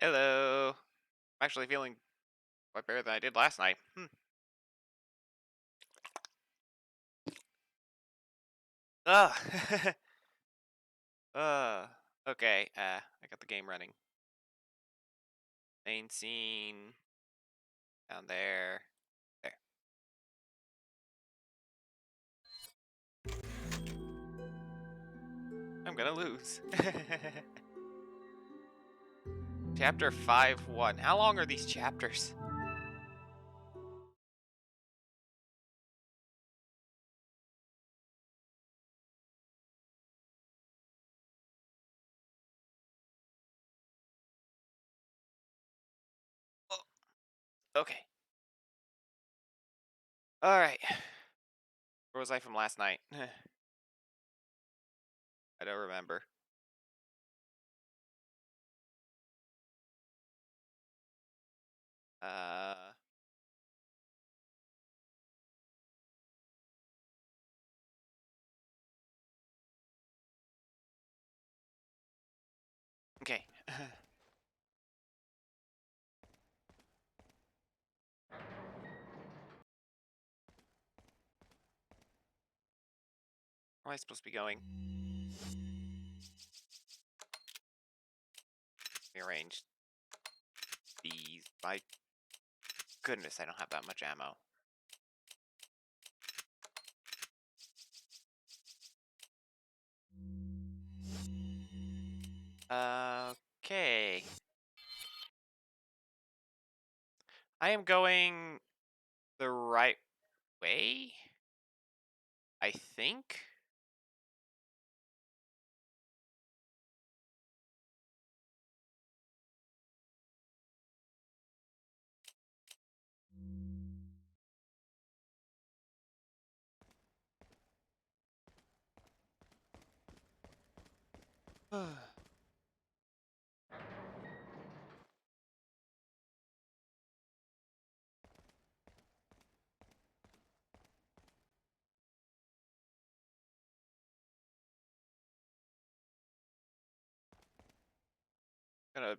Hello. I'm actually feeling quite better than I did last night. Ugh. uh. Okay. I got the game running. Main scene down there. There. I'm gonna lose. Chapter 5-1. How long are these chapters? Oh, okay. All right. Where was I from last night? I don't remember. Uh. Okay. Where am I supposed to be going? Rearrange these. My goodness, I don't have that much ammo. Okay. I am going the right way, I think. Gonna.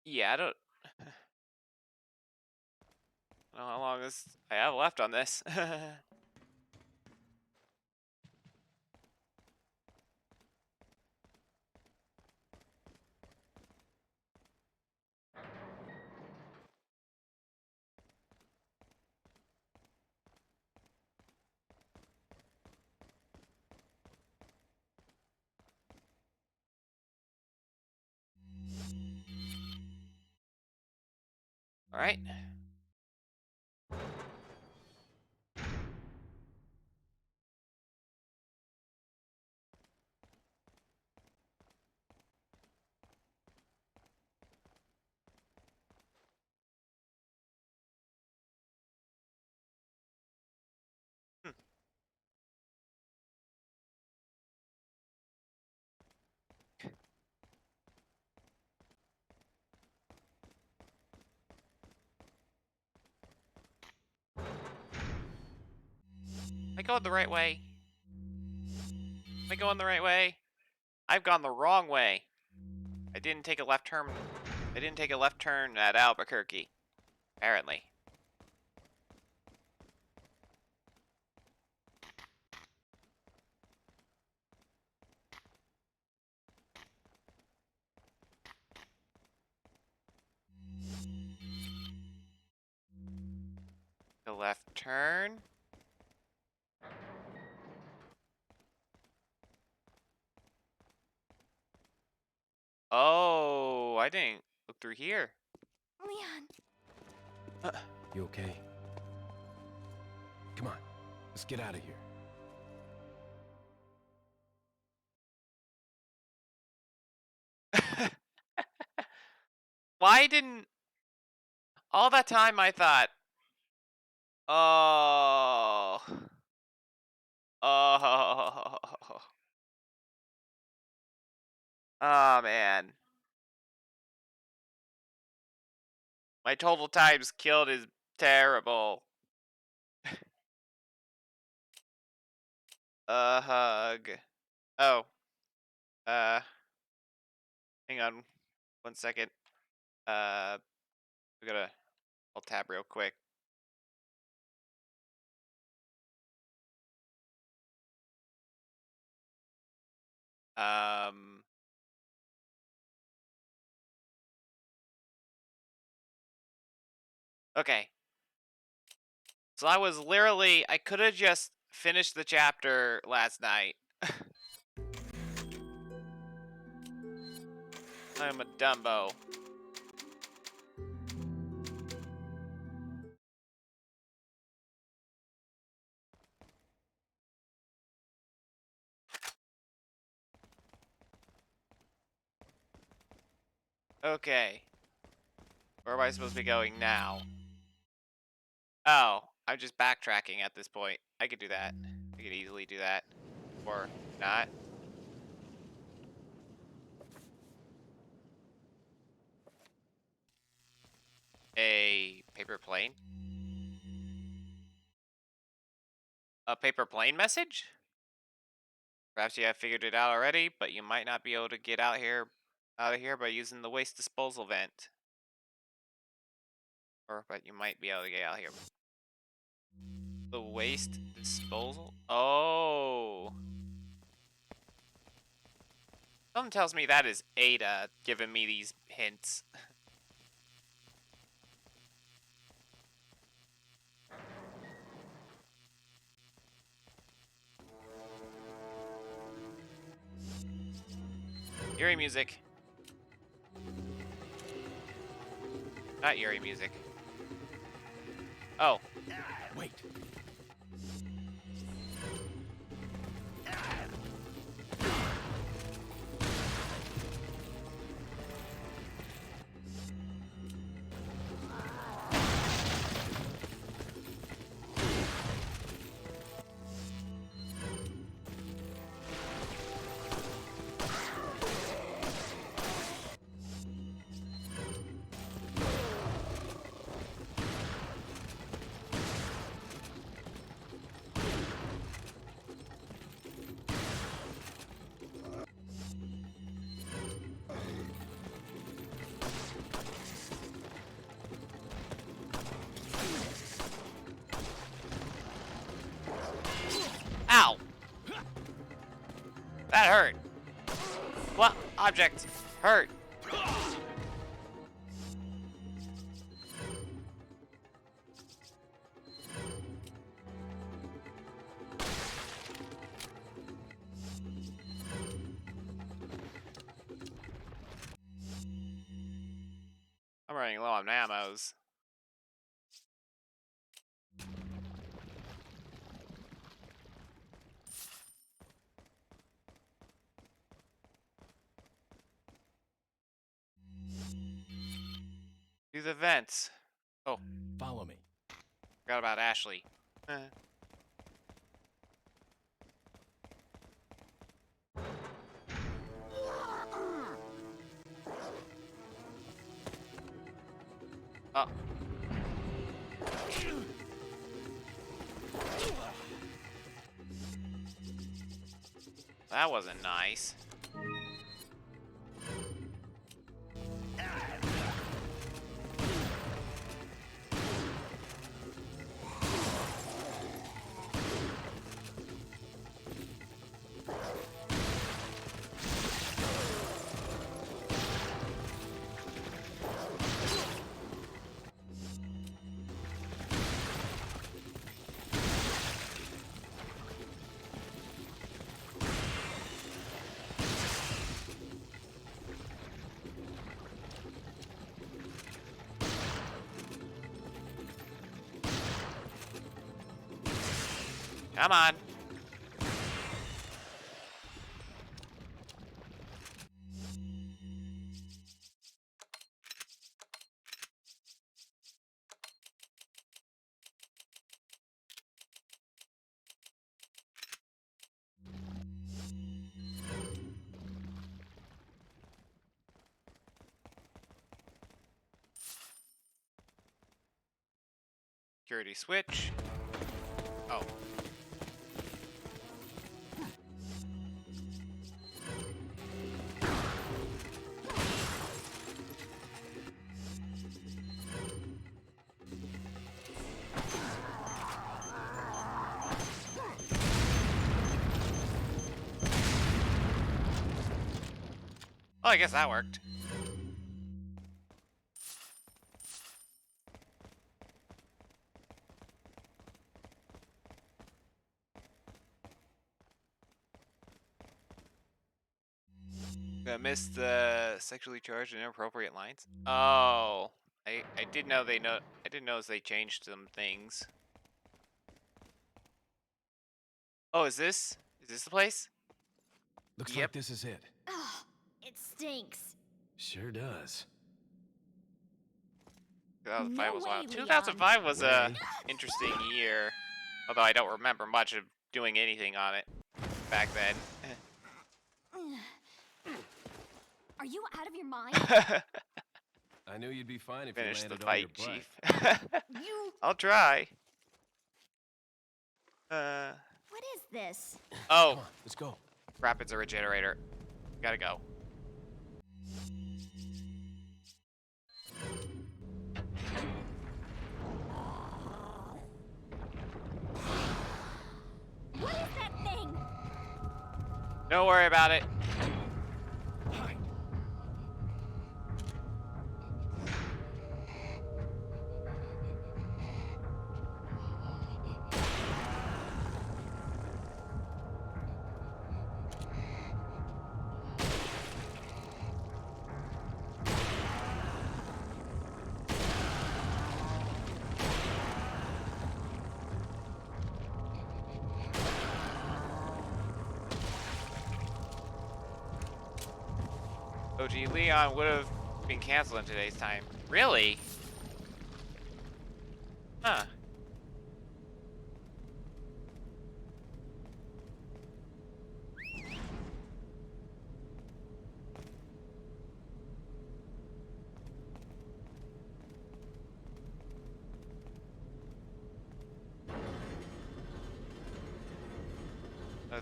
Yeah, I don't know how long this I have left on this. All right. Hmm. Am I going the right way? Am I going the right way? I've gone the wrong way. I didn't take a left turn. I didn't take a left turn at Albuquerque. Apparently. The left turn. Oh, I didn't look through here. Leon. You okay? Come on, let's get out of here. Why didn't all that time I thought, oh, oh, oh man. My total times killed is terrible. A hug. Oh. Uh. Hang on. 1 second. We gotta. I'll tab real quick. Um. Okay. So I could have just finished the chapter last night. I'm a Dumbo. Okay. Where am I supposed to be going now? Oh, I'm just backtracking at this point. I could do that. I could easily do that. Or not. A paper plane? A paper plane message? Perhaps you have figured it out already, but you might not be able to get out of here by using the waste disposal vent. But you might be able to get out here. The waste disposal? Oh. Something tells me that is Ada giving me these hints. Eerie music. Not eerie music. Oh. Wait. Ow! That hurt. What object hurt? I'm running low on ammos. Do the vents. Oh, Follow me. forgot about Ashley. Oh. That wasn't nice. Come on. Security switch. Oh. Oh, I guess that worked. I missed the sexually charged and inappropriate lines. Oh, I did know they know. I didn't notice they changed some things. Oh, is this the place? Looks Yep. like this is it. Ugh, it stinks. Sure does. 2005 No was way, wild. Leon. 2005 was a Way. interesting year, although I don't remember much of doing anything on it back then. Are you out of your mind? I knew you'd be fine if Finish you the landed on your fight, butt. Chief. You... I'll try. What is this? Oh, Come on, let's go. Rapids are a generator. Gotta go. What is that thing? Don't worry about it. Hide. OG Leon would have been canceled in today's time. Really? Huh.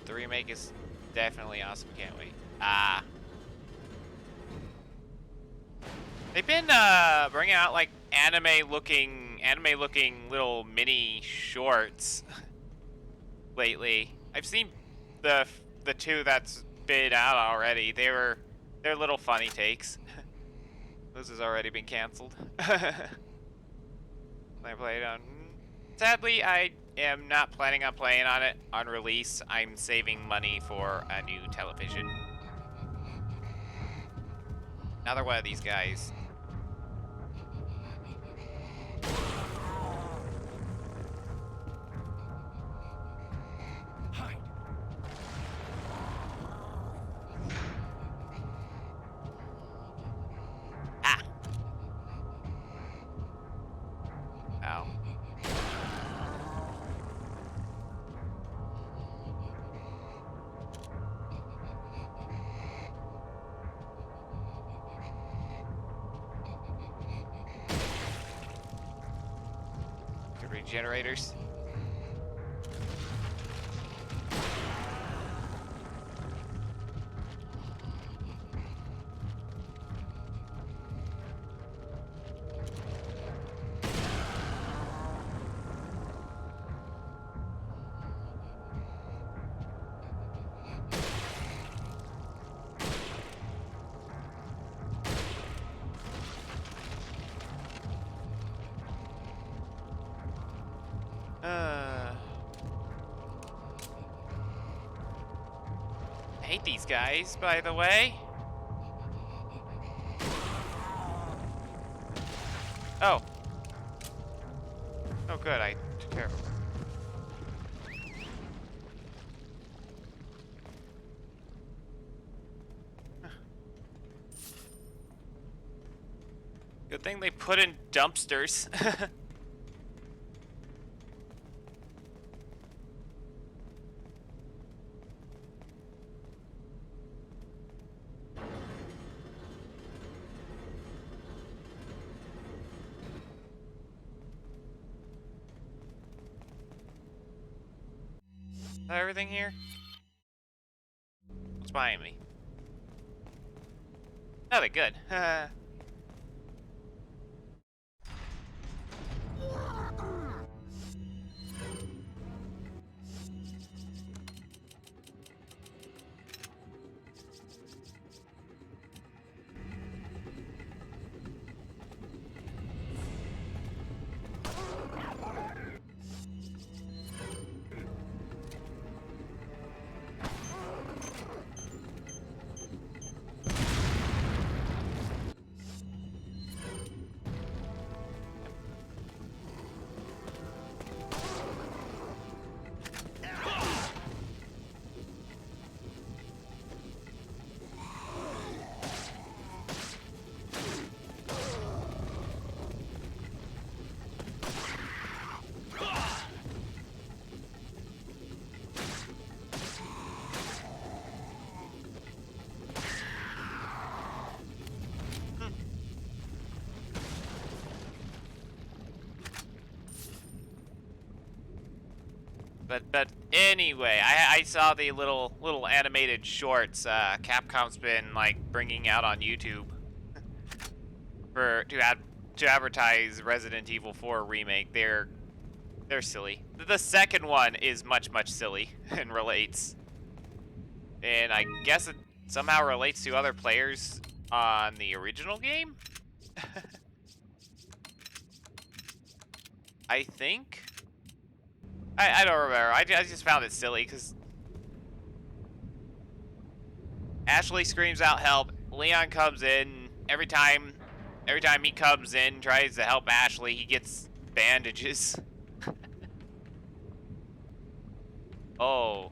The remake is definitely awesome. Can't wait. Ah. They've been bringing out like anime-looking little mini shorts lately. I've seen the two that's been out already. They're little funny takes. This has already been canceled. I played on. Sadly, I am not planning on playing on it on release. I'm saving money for a new television. Another one of these guys. Hide. Ah. Ow. Good regenerators. I hate these guys, by the way. Oh. Oh, good. I took care of them. Good thing they put in dumpsters. Is that everything here? What's behind me? Oh, they're good. But anyway, I saw the little animated shorts Capcom's been like bringing out on YouTube to advertise Resident Evil 4 remake. They're silly. The second one is much silly and relates, and I guess it somehow relates to other players on the original game. I think. I don't remember. I just found it silly because Ashley screams out help. Leon comes in. Every time he comes in, tries to help Ashley, he gets bandages. Oh.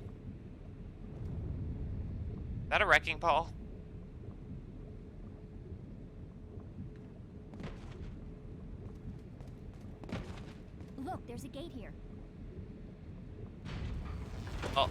Is that a wrecking ball? Look, there's a gate here. Oh.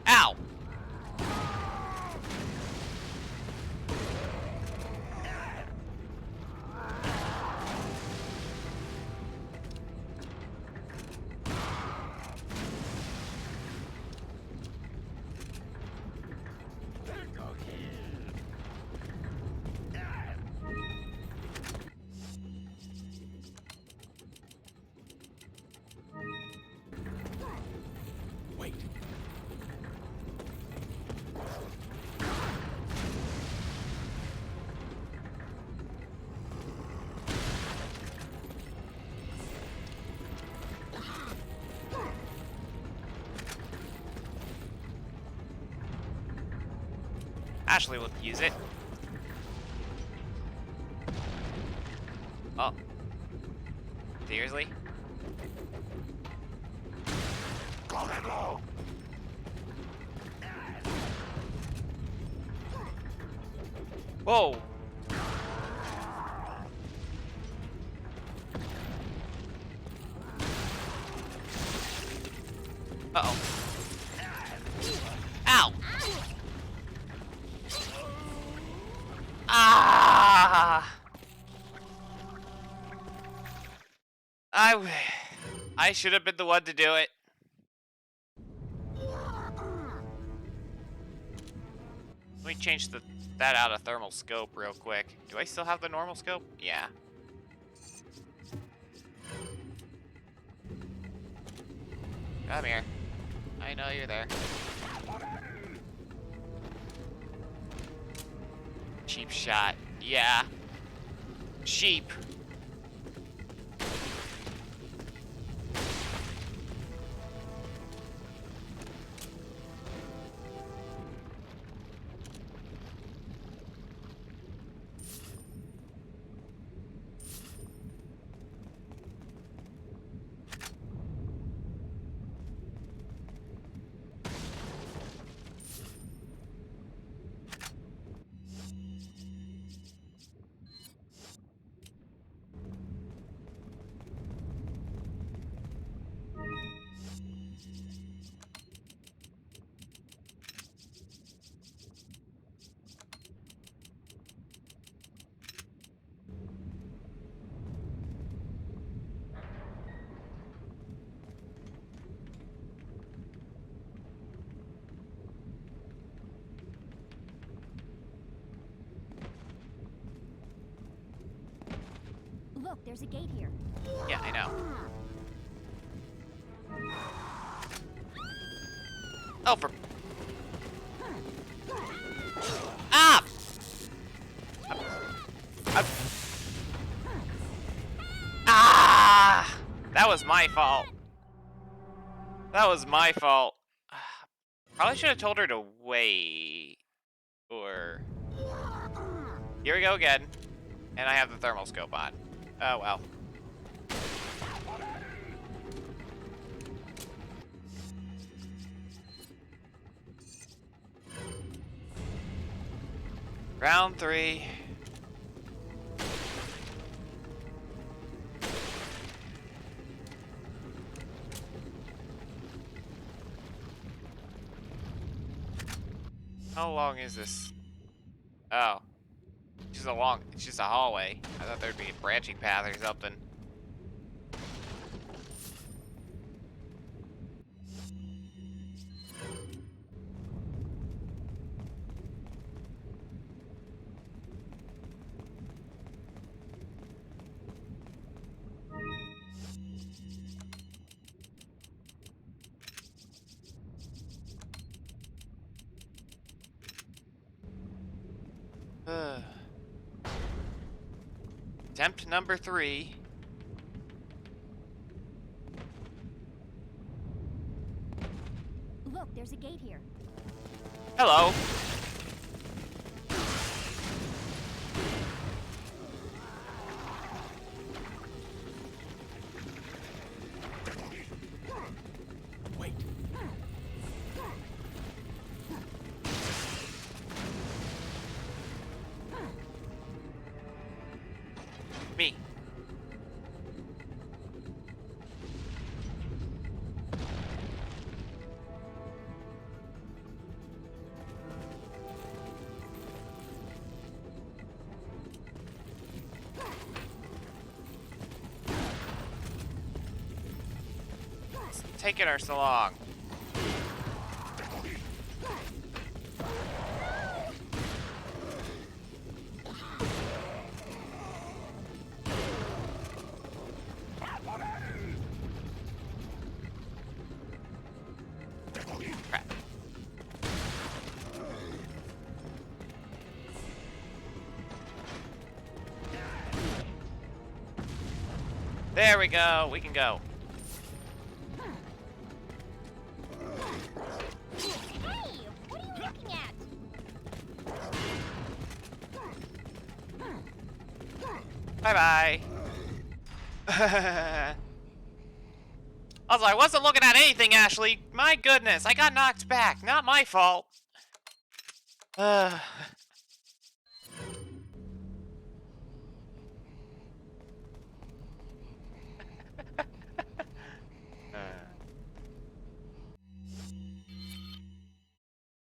Ow! Wait. Ashley will use it. Oh. Seriously? Whoa! Uh-oh. Ow! Ah! I should have been the one to do it. Let me change that out of thermal scope real quick. Do I still have the normal scope? Yeah. Come here. I know you're there. Cheap shot. Yeah. Cheap. Look, there's a gate here. Yeah, I know. Oh, for... Ah! Ah! That was my fault. That was my fault. Probably should have told her to wait. Or... Here we go again. And I have the thermal scope on. Oh, well. Round 3. How long is this? Oh. It's just a hallway. I thought there'd be a branching path or something. Attempt number 3. Look, there's a gate here. Hello. Wait. Me. It's taking her so long. Crap. There we go. We can go. Hey, what are you looking at? Bye-bye. Also, I wasn't looking at anything, Ashley. My goodness, I got knocked back. Not my fault.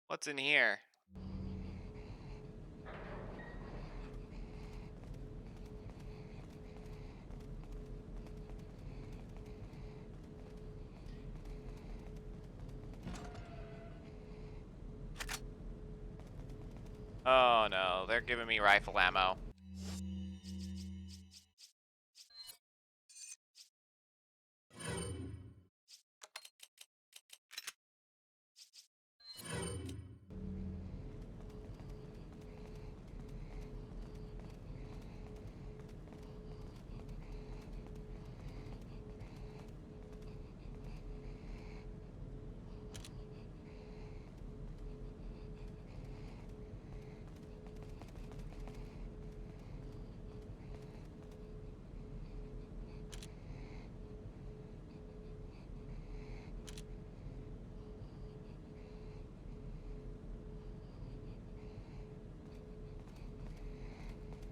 What's in here? Oh no, they're giving me rifle ammo.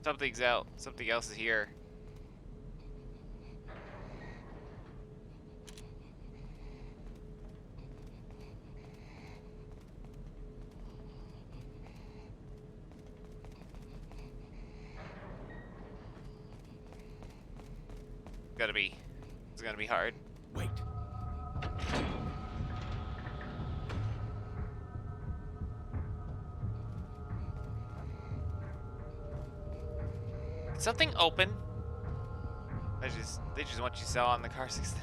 Something's out. Something else is here. It's gonna be hard. Wait. Did something open? They just want you to sell on the car 6.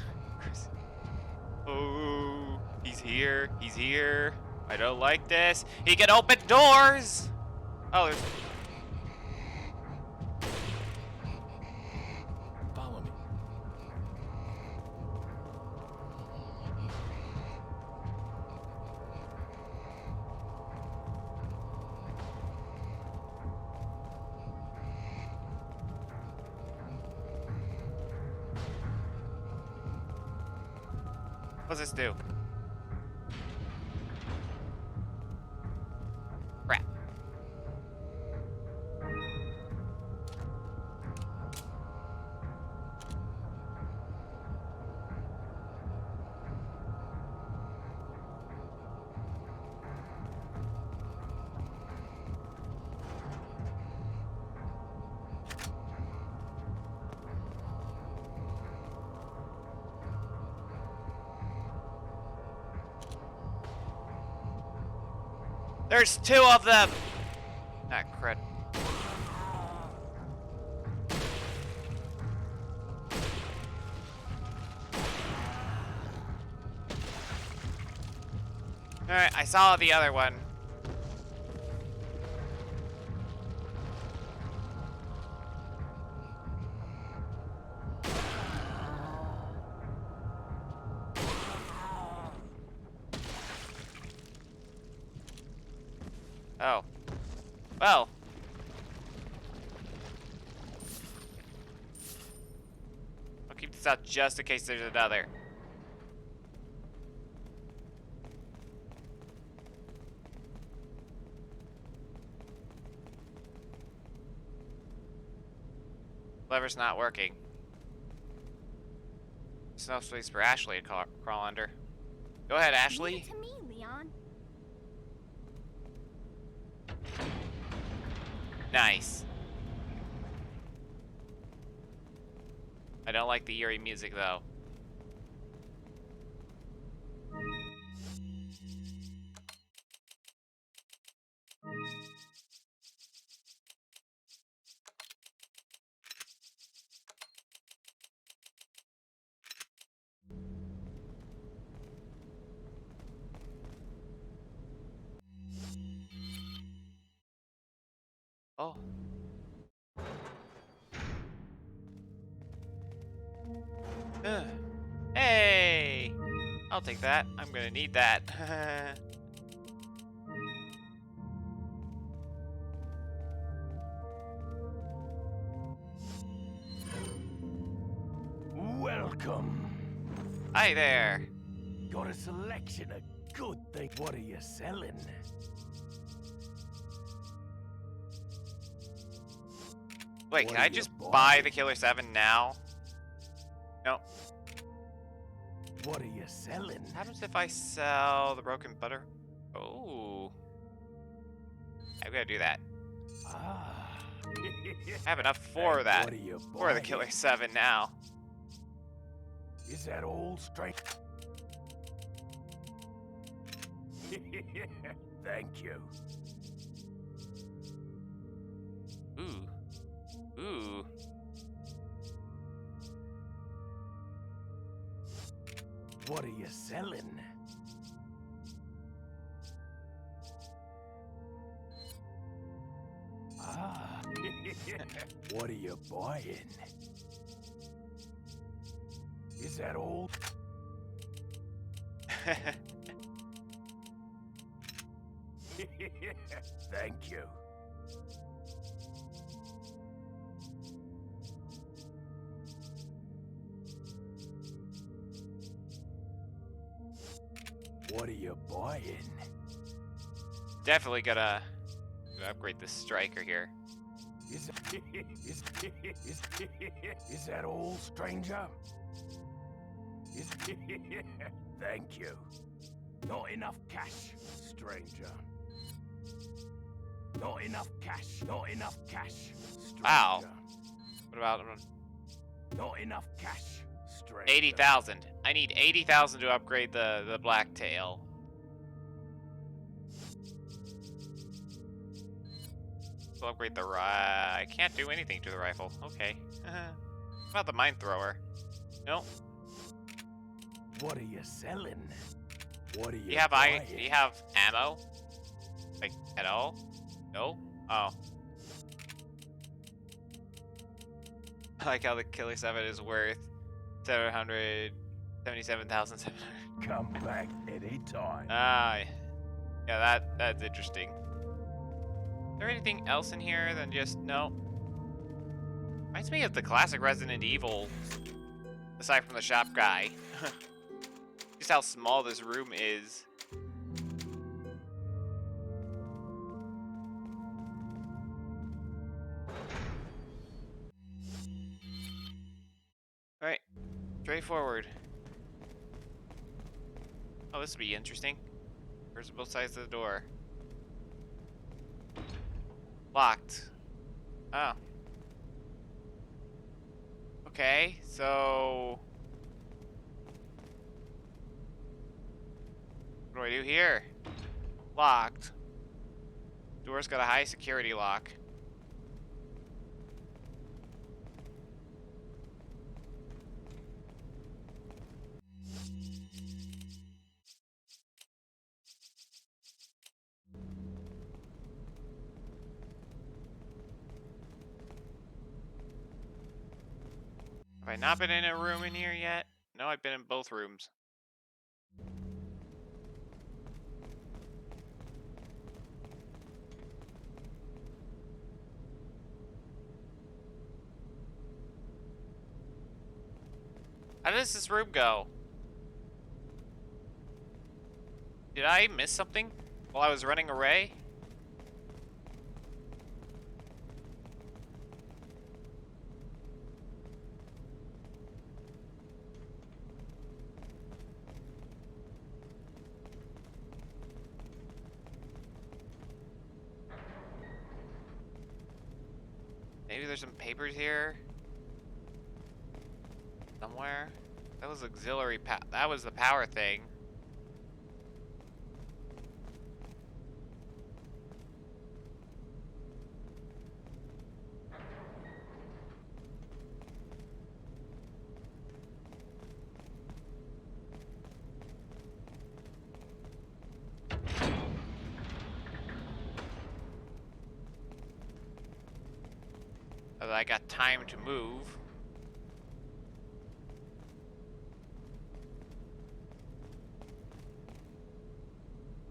Oh, he's here. He's here. I don't like this. He can open doors. Oh, there's. Follow me. What's this do? Crap. There's 2 of them! Ah, crud. Alright, I saw the other one. Oh. Well. I'll keep this out just in case there's another. Lever's not working. There's no space for Ashley to crawl under. Go ahead, Leave Ashley. it to me, Leon. Nice. I don't like the eerie music though. Oh. Hey! I'll take that. I'm gonna need that. Welcome. Hi there. Got a selection of good things. What are you selling? Wait, What can are I you just buy buying? the Killer 7 now? No. What are you selling? What happens if I sell the broken butter? Oh. I'm gonna do that. Ah. I have enough for And that. What are you For the buying? Killer 7 now. Is that all straight? Thank you. Ooh. Ooh. What are you selling? Ah. What are you buying? Is that all? Thank you. What are you buying? Definitely gonna upgrade this striker here. Is that all, stranger? Thank you. Not enough cash, stranger. Not enough cash. Not enough cash, stranger. Wow. What about Not enough cash, stranger. 80,000? I need 80,000 to upgrade the blacktail. So upgrade the I can't do anything to the rifle. Okay. What about the mine thrower? Nope. What are you selling? What are you Do you have buying? do you have ammo? Like at all? No? Oh. I like how the Killer 7 is worth 777,700. Come back anytime. Ah, yeah, that's interesting. Is there anything else in here than just no? Reminds me of the classic Resident Evil, aside from the shop guy. Just how small this room is. Alright, straightforward. Oh, this would be interesting. Where's both sides of the door? Locked. Oh. Okay, so... what do I do here? Locked. Door's got a high security lock. Have I not been in a room in here yet? No, I've been in both rooms. How does this room go? Did I miss something while I was running away? Maybe there's some papers here somewhere. That was auxiliary that was the power thing. So I got time to move.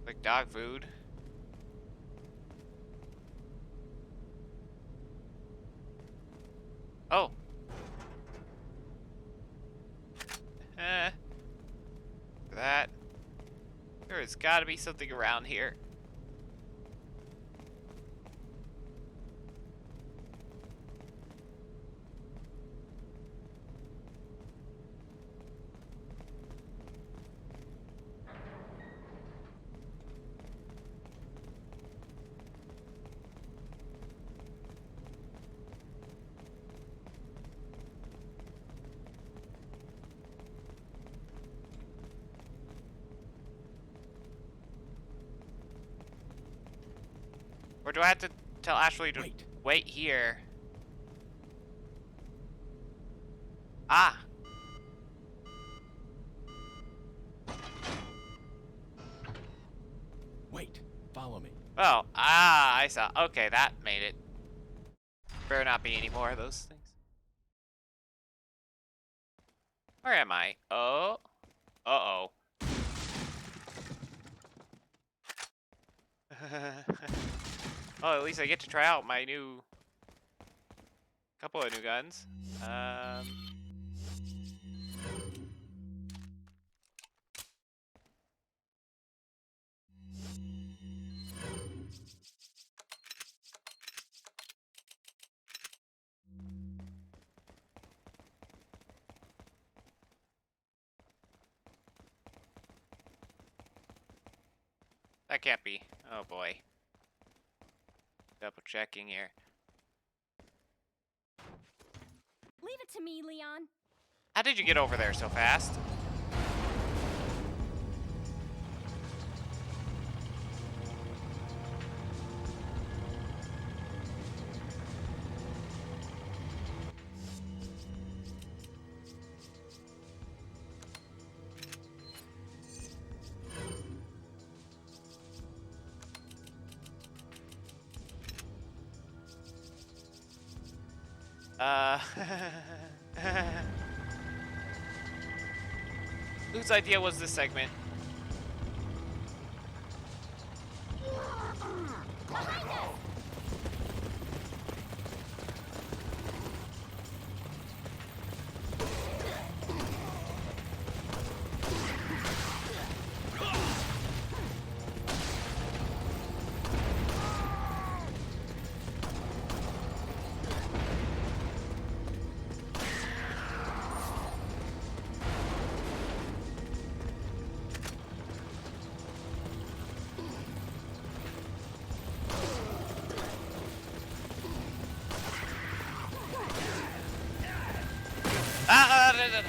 Like dog food. Oh. That. There has got to be something around here. Or do I have to tell Ashley to wait here? Ah! Wait, follow me. Oh, I saw. Okay, that made it. Better not be any more of those things. Where am I? Oh. Uh-oh. Oh, at least I get to try out my new... couple of new guns. That can't be. Oh boy. Double checking here. Leave it to me, Leon. How did you get over there so fast? Whose idea was this segment? Behind us! Da, da.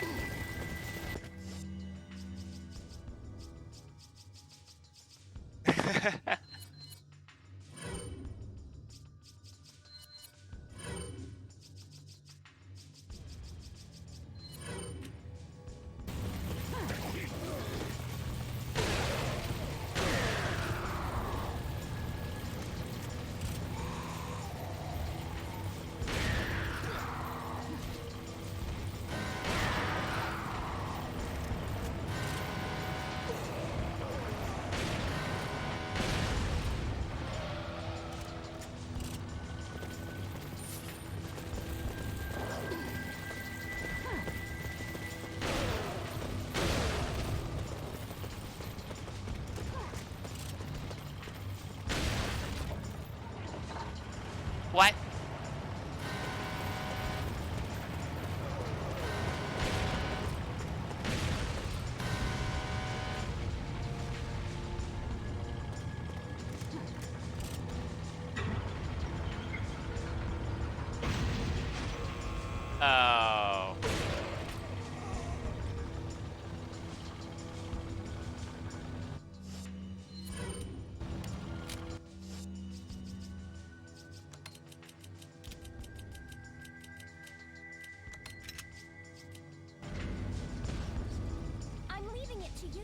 to you.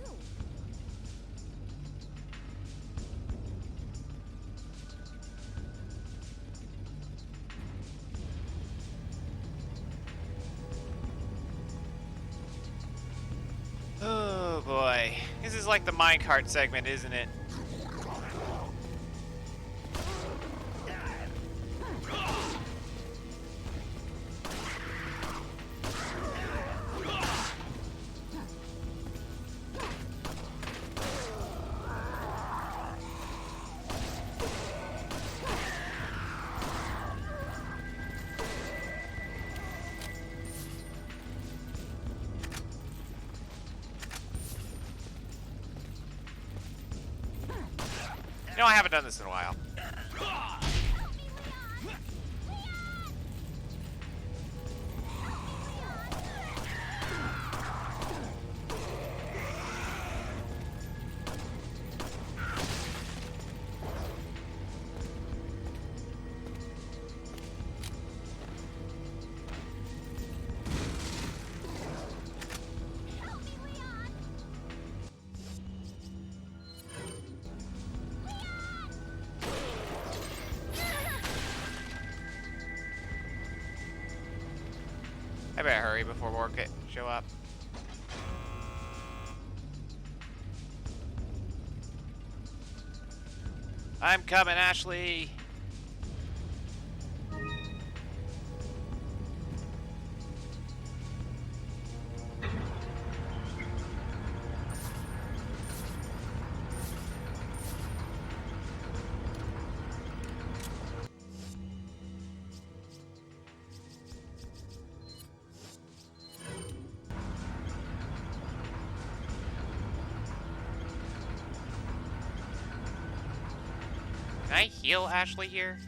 Oh boy. This is like the minecart segment, isn't it? You know, I haven't done this in a while. I better hurry before more show up. I'm coming, Ashley. Can I heal Ashley here?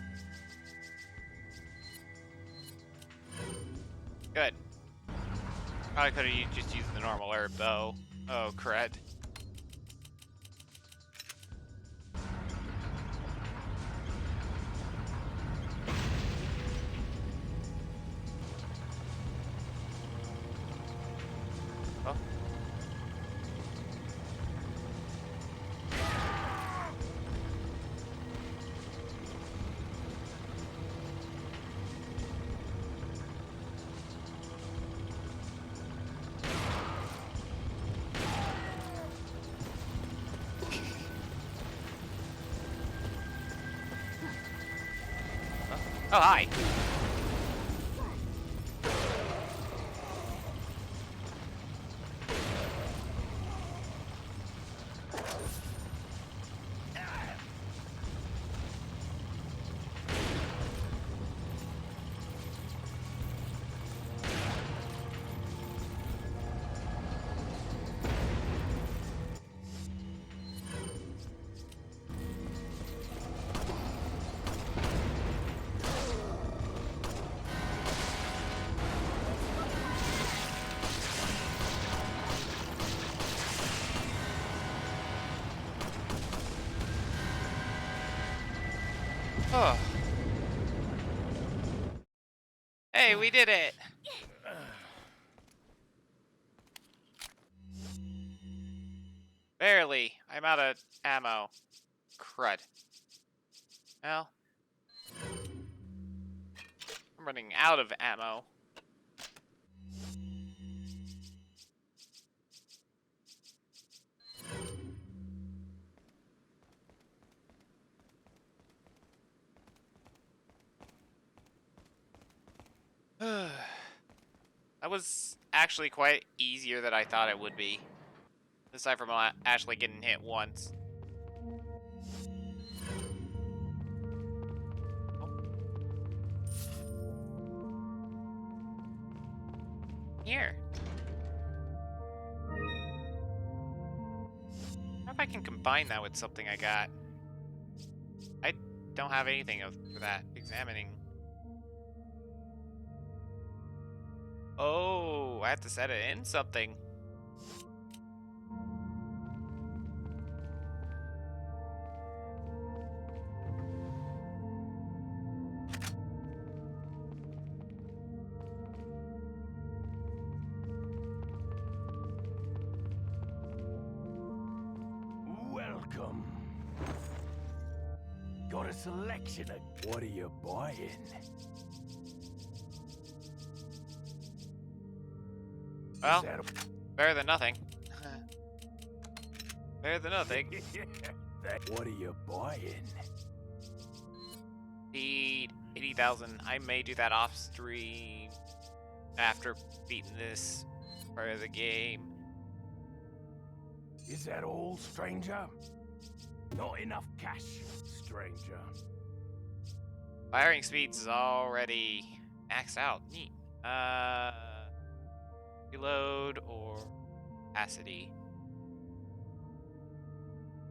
Good. Probably could have just used the normal herb, though. Oh, crud. Oh. Oh, hi. Oh. Hey, we did it! Barely. I'm out of ammo. Crud. Well. I'm running out of ammo. That was actually quite easier than I thought it would be. Aside from Ashley getting hit once. Oh. Here. I wonder if I can combine that with something I got. I don't have anything for that. Examining. Oh, I have to set it in something. got a selection of... What are you buying? Well, Is that better than nothing. Better than nothing. What are you buying? Need 80,000. I may do that off stream after beating this part of the game. Is that all, stranger? Not enough cash, stranger. Firing speed's already maxed out. Neat. Reload or capacity?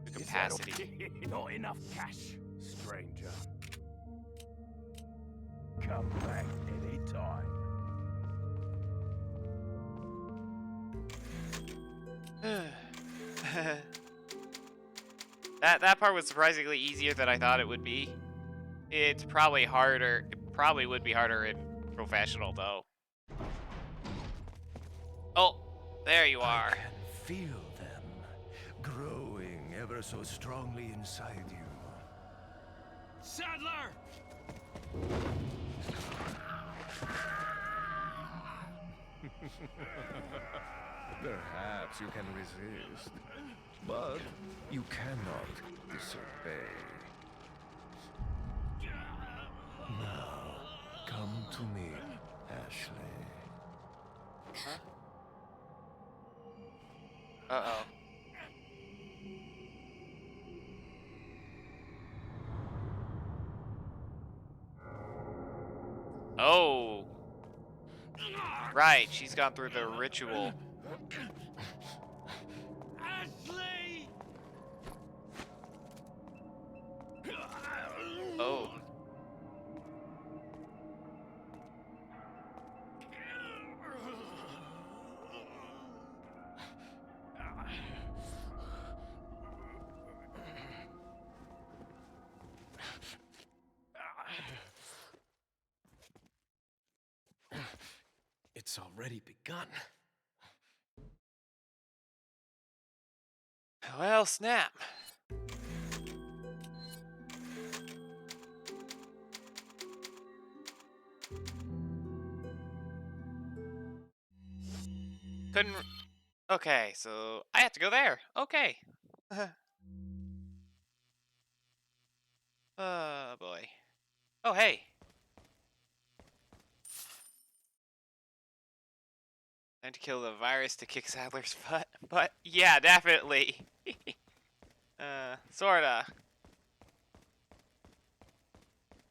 The Is that all? capacity. Not enough cash, stranger. Come back anytime. That part was surprisingly easier than I thought it would be. It's probably harder. It probably would be harder in professional though. Oh, there you are. I can feel them growing ever so strongly inside you. Sadler! Perhaps you can resist, but you cannot disobey. Now, come to me, Ashley. Huh? Uh-oh. Oh. Right, she's gone through the ritual. Ashley! Oh. It's already begun. Well, snap. Couldn't. Okay, so I have to go there. Okay. Oh boy. Oh hey. Time to kill the virus to kick Sadler's butt. But yeah, definitely. Sorta.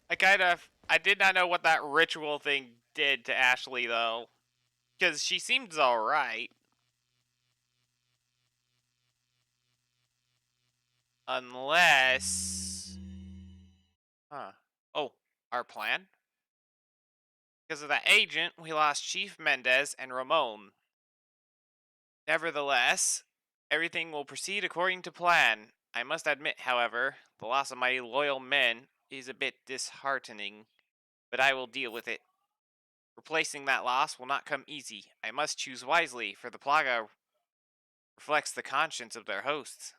I did not know what that ritual thing did to Ashley though. Because she seems alright. Unless... Huh. Oh, our plan? Because of that agent, we lost Chief Mendez and Ramon. Nevertheless, everything will proceed according to plan. I must admit, however, the loss of my loyal men is a bit disheartening, but I will deal with it. Replacing that loss will not come easy. I must choose wisely, for the Plaga reflects the conscience of their hosts.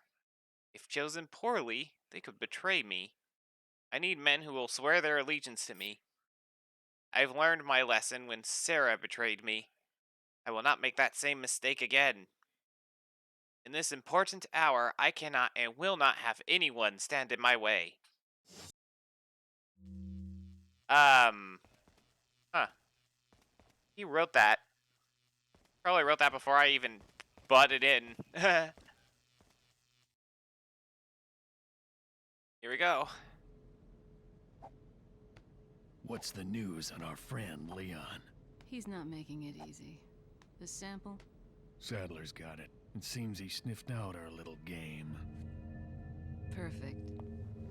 If chosen poorly, they could betray me. I need men who will swear their allegiance to me. I've learned my lesson when Sarah betrayed me. I will not make that same mistake again. In this important hour, I cannot and will not have anyone stand in my way. Huh. He wrote that. Probably wrote that before I even butted in. Here we go. What's the news on our friend Leon? He's not making it easy. The sample? Sadler's got it. It seems he sniffed out our little game. Perfect.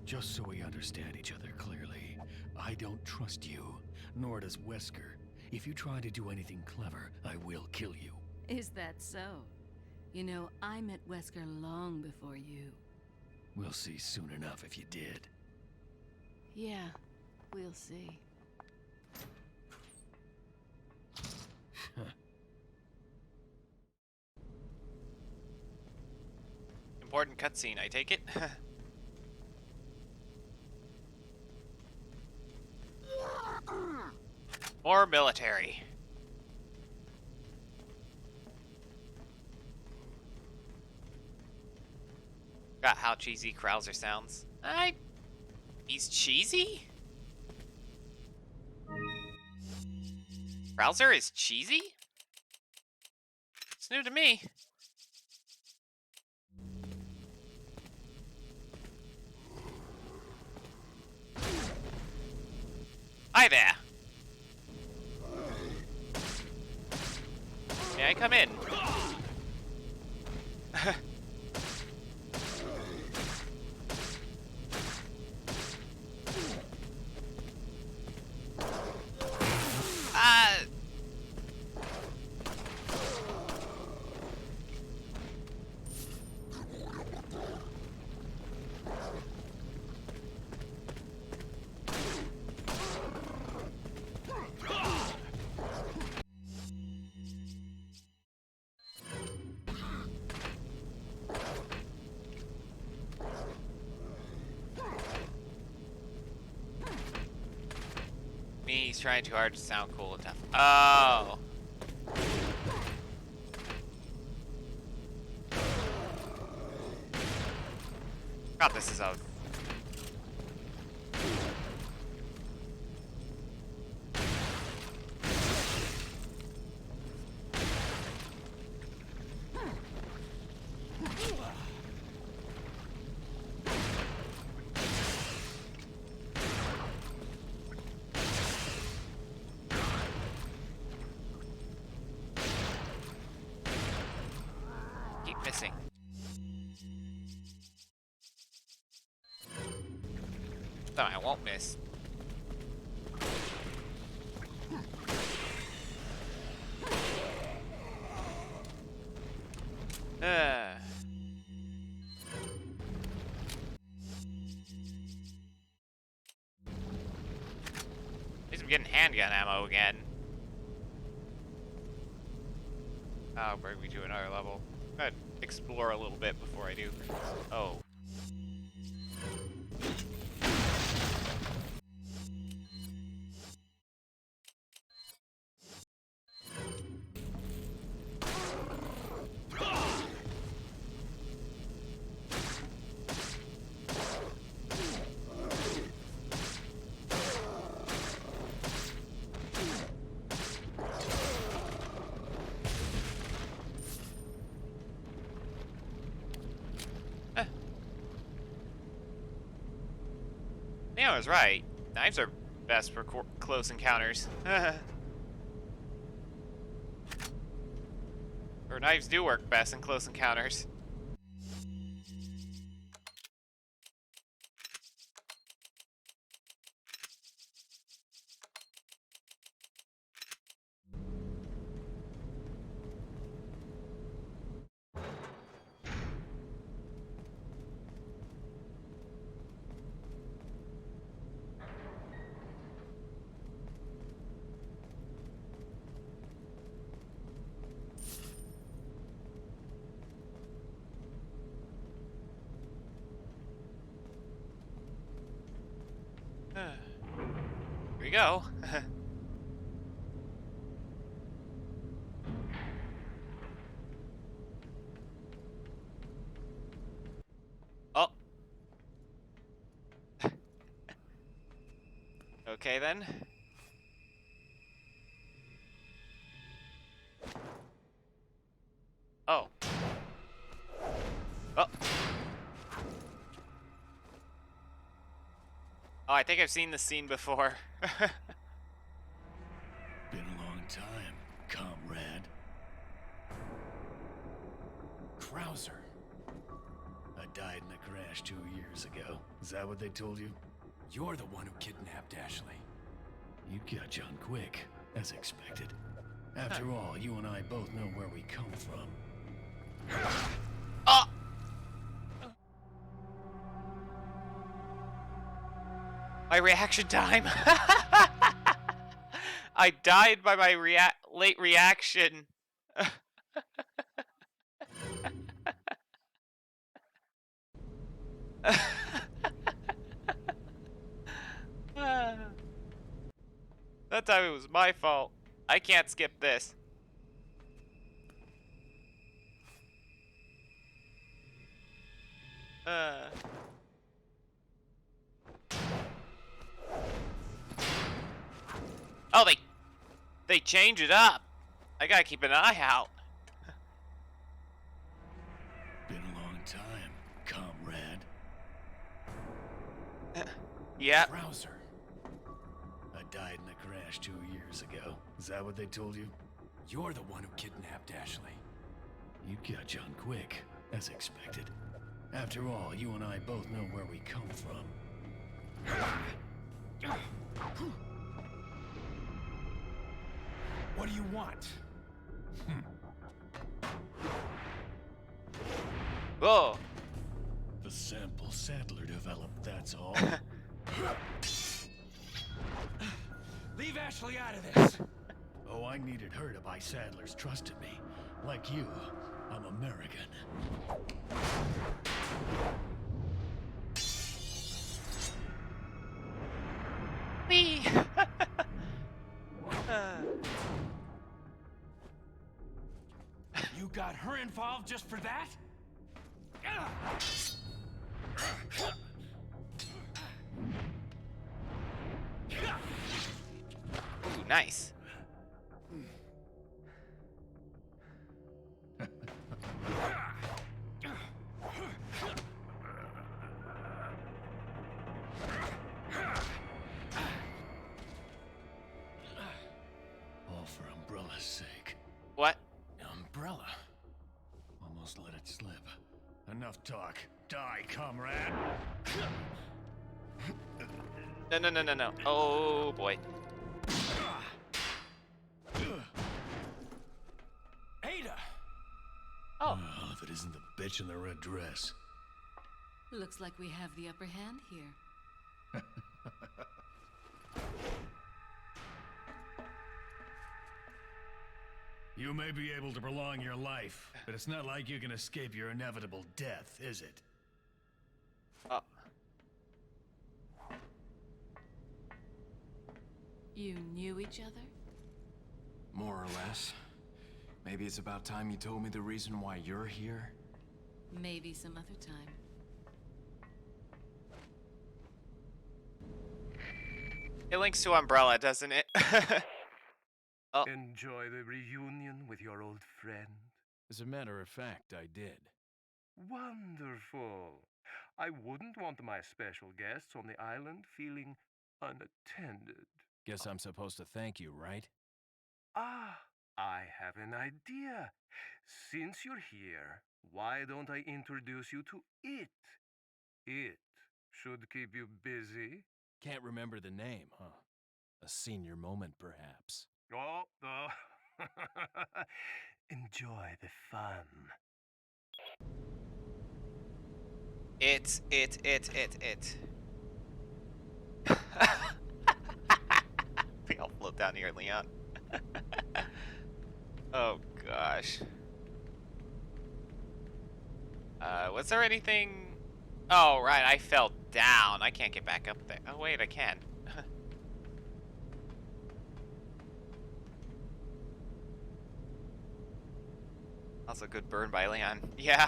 Just so we understand each other clearly, I don't trust you, nor does Wesker. If you try to do anything clever, I will kill you. Is that so? You know, I met Wesker long before you. We'll see soon enough if you did. Yeah, we'll see. Important cutscene, I take it. More military. Got how cheesy Krauser sounds. He's cheesy? Krauser is cheesy? It's new to me. Hi there. May I come in? Me, he's trying too hard to sound cool and tough. Oh. God, this is a... Keep missing. No, I won't miss. At least I'm getting handgun ammo again. I'll bring me to another level. I'd explore a little bit before I do. Oh. Yeah, I was right. Knives are best for close encounters. Or knives do work best in close encounters. Here we go. Oh. Okay then. Oh. Oh. Oh, I think I've seen this scene before. Been a long time, comrade. Krauser. I died in a crash 2 years ago. Is that what they told you? You're the one who kidnapped Ashley. You catch on quick, as expected. After all, you and I both know where we come from. Oh! My reaction time. I died by my late reaction. time it was my fault. I can't skip this. Oh, they change it up. I gotta keep an eye out. Been a long time, comrade. Yeah. Krauser. I died in a crash 2 years ago. Is that what they told you? You're the one who kidnapped Ashley. You catch on quick, as expected. After all, you and I both know where we come from. What do you want? Whoa. The sample Sadler developed, that's all. Leave Ashley out of this. Oh, I needed her to buy Sadler's trust in me. Like you, I'm American. Wee. You got her involved just for that? Ooh, nice. All for Umbrella's sake. What? Umbrella. Almost let it slip. Enough talk. Die, comrade! No, no, no, no, no. Oh, boy. Ada! Oh. Well, if it isn't the bitch in the red dress. Looks like we have the upper hand here. You may be able to prolong your life, but it's not like you can escape your inevitable death, is it? Oh. You knew each other? More or less. Maybe it's about time you told me the reason why you're here. Maybe some other time. It links to Umbrella, doesn't it? Oh. Enjoy the reunion with your old friend? As a matter of fact, I did. Wonderful. I wouldn't want my special guests on the island feeling unattended. Guess I'm supposed to thank you, right? Ah, I have an idea. Since you're here, why don't I introduce you to it? It should keep you busy. Can't remember the name, huh? A senior moment, perhaps. Oh. Enjoy the fun. It. We all float down here, Leon. Oh, gosh. Was there anything... Oh, right, I fell down. I can't get back up there. Oh, wait, I can. Also, good burn by Leon. Yeah.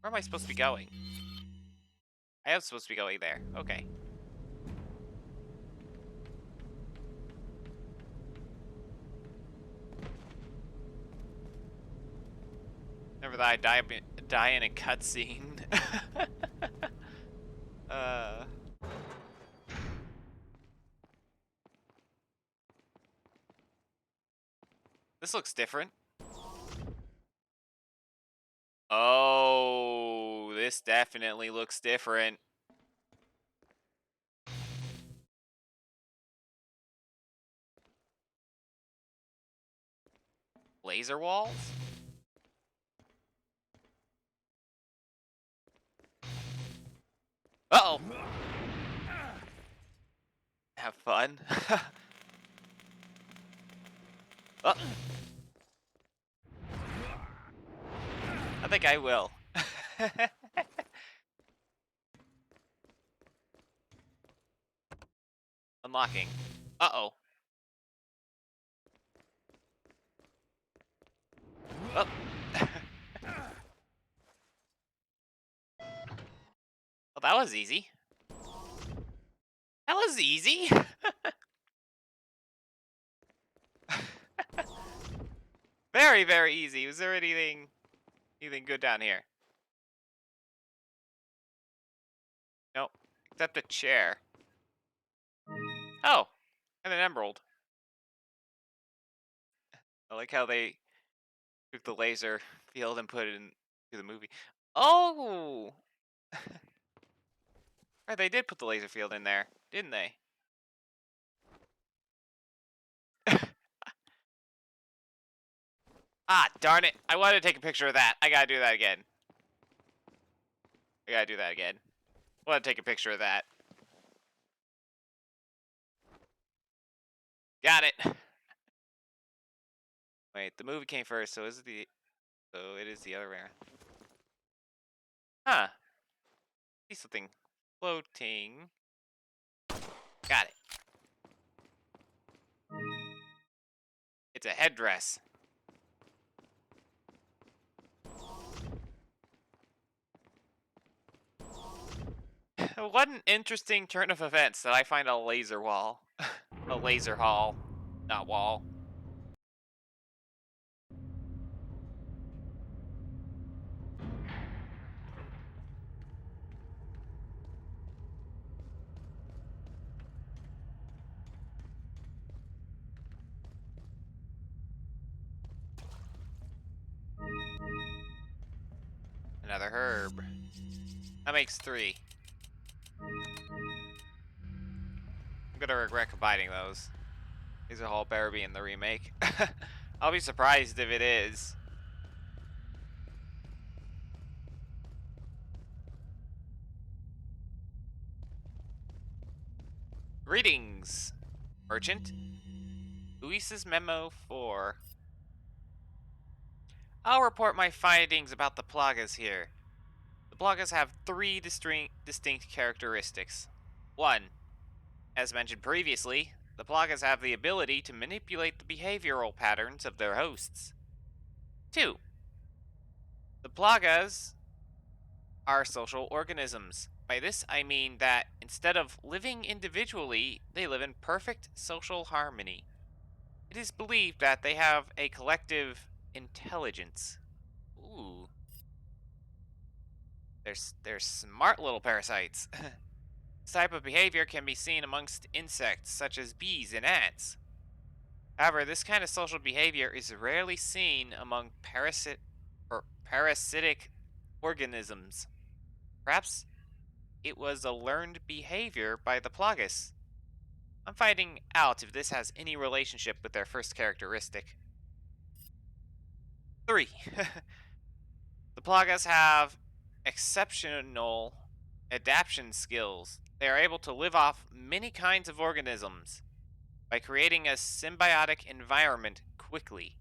Where am I supposed to be going? I am supposed to be going there. Okay. Never thought I'd die in a cutscene. This looks different. Oh, this definitely looks different. Laser walls? Uh-oh. Have fun. Oh. I think I will. Unlocking. Uh-oh. Oh. Well, that was easy. That was easy. Very, very easy. Was there anything good down here? Nope. Except a chair. Oh, and an emerald. I like how they took the laser field and put it into the movie. Oh! Right, they did put the laser field in there, didn't they? Ah, darn it. I wanted to take a picture of that. I gotta do that again. I want to take a picture of that. Got it. Wait, the movie came first, so it is the other way around. Huh. See something floating. Got it. It's a headdress. What an interesting turn of events that I find a laser wall. A laser hall. Not wall. Another herb. That makes 3. I'm gonna regret combining those. These are all better be in the remake. I'll be surprised if it is. Greetings, merchant. Luis's memo 4. I'll report my findings about the plagas here. The plagas have 3 distinct characteristics. 1. As mentioned previously, the plagas have the ability to manipulate the behavioral patterns of their hosts. 2. The plagas are social organisms. By this I mean that instead of living individually, they live in perfect social harmony. It is believed that they have a collective intelligence. Ooh. They're smart little parasites. This type of behavior can be seen amongst insects such as bees and ants. However, this kind of social behavior is rarely seen among parasitic organisms. Perhaps it was a learned behavior by the plagas. I'm finding out if this has any relationship with their first characteristic. 3. The plagas have exceptional adaptation skills. They are able to live off many kinds of organisms by creating a symbiotic environment quickly.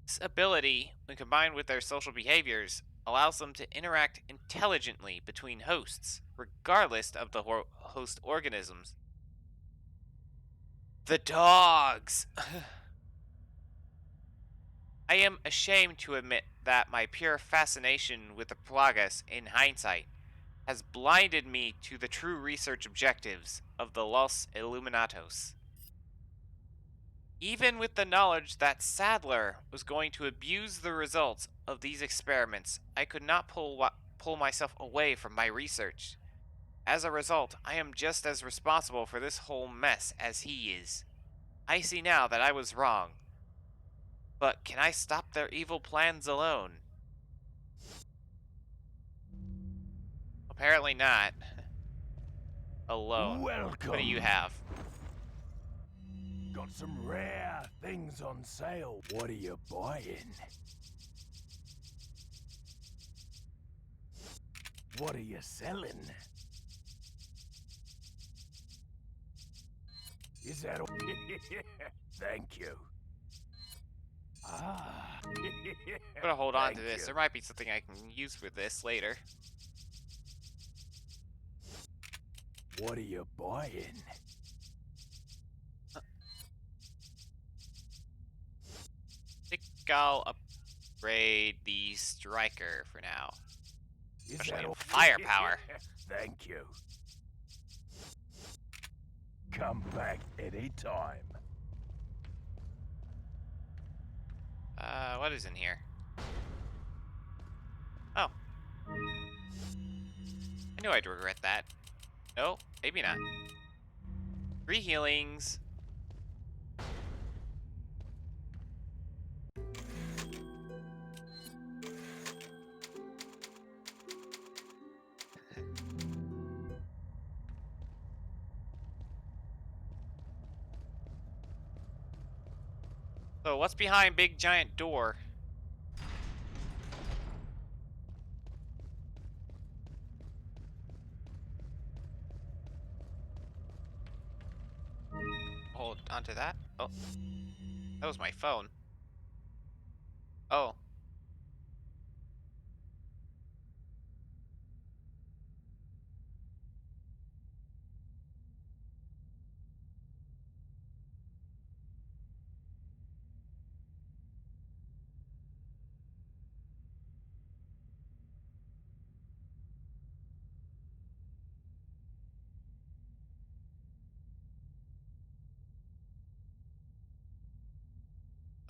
This ability, when combined with their social behaviors, allows them to interact intelligently between hosts, regardless of the host organisms. The dogs! I am ashamed to admit that my pure fascination with the plagas, in hindsight, has blinded me to the true research objectives of the Los Illuminatos. Even with the knowledge that Sadler was going to abuse the results of these experiments, I could not pull myself away from my research. As a result, I am just as responsible for this whole mess as he is. I see now that I was wrong. But can I stop their evil plans alone? Apparently not. Alone. Welcome. What do you have? Got some rare things on sale. What are you buying? What are you selling? Is that all? Thank you. Ah. I'm gonna hold on to Thank this. you. There might be something I can use for this later. What are you buying? I'll upgrade the striker for now. Is Especially that in all? firepower. Thank you. Come back any time. What is in here? Oh. I knew I'd regret that. No, maybe not. 3 healings. So what's behind big giant door? Hold onto that. Oh, that was my phone. Oh.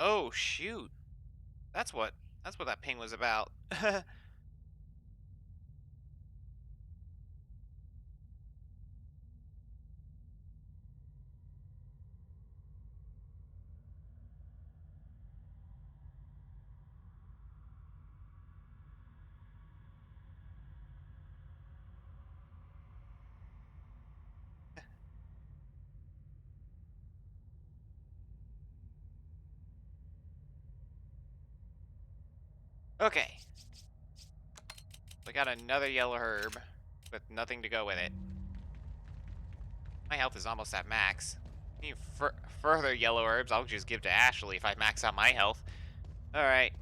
Oh shoot. That's what that ping was about. Okay. We got another yellow herb with nothing to go with it. My health is almost at max. Any further yellow herbs, I'll just give to Ashley if I max out my health. Alright.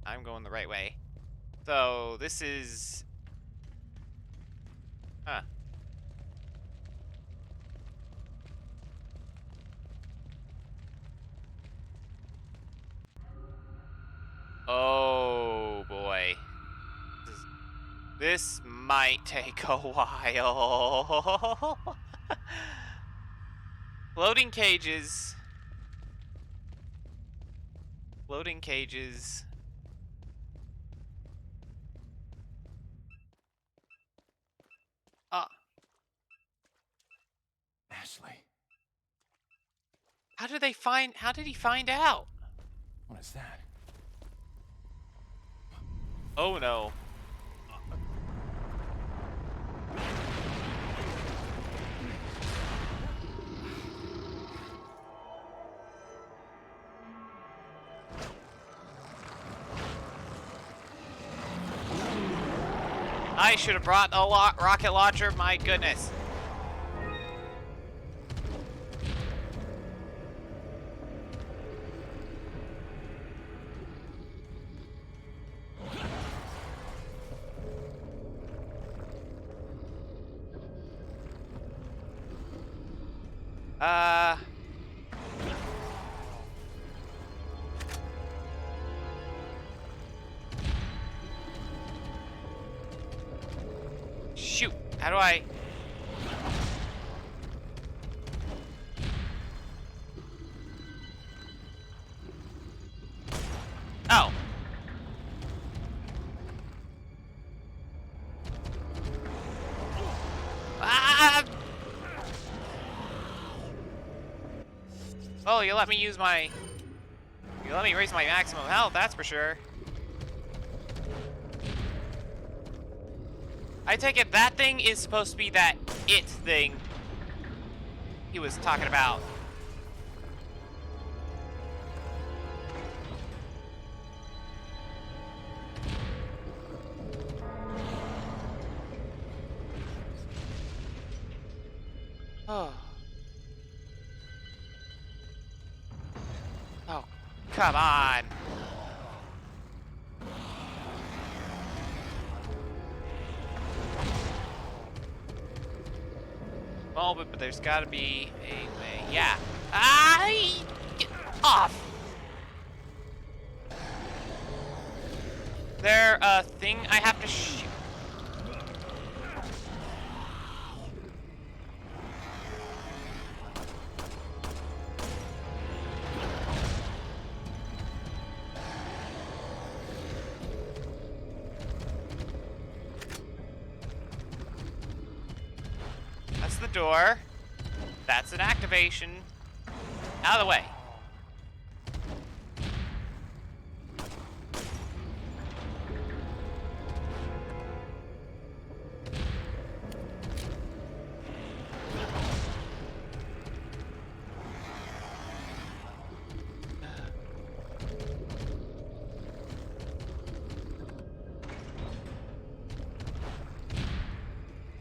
I'm going the right way. So, this is... Huh. Oh, boy. This might take a while. Floating cages. Floating cages. Ashley, How did he find out? what is that? Oh no. I should have brought a rocket launcher, my goodness. Shoot. How do I... Oh. Ah! Oh, you let me use my... You let me raise my maximum health, that's for sure. I take it that thing is supposed to be that it thing he was talking about. Oh. Oh, come on. Well, but there's gotta be a way. Yeah. Get off! there a thing I have to shoot? That's the door. That's an activation. Out of the way.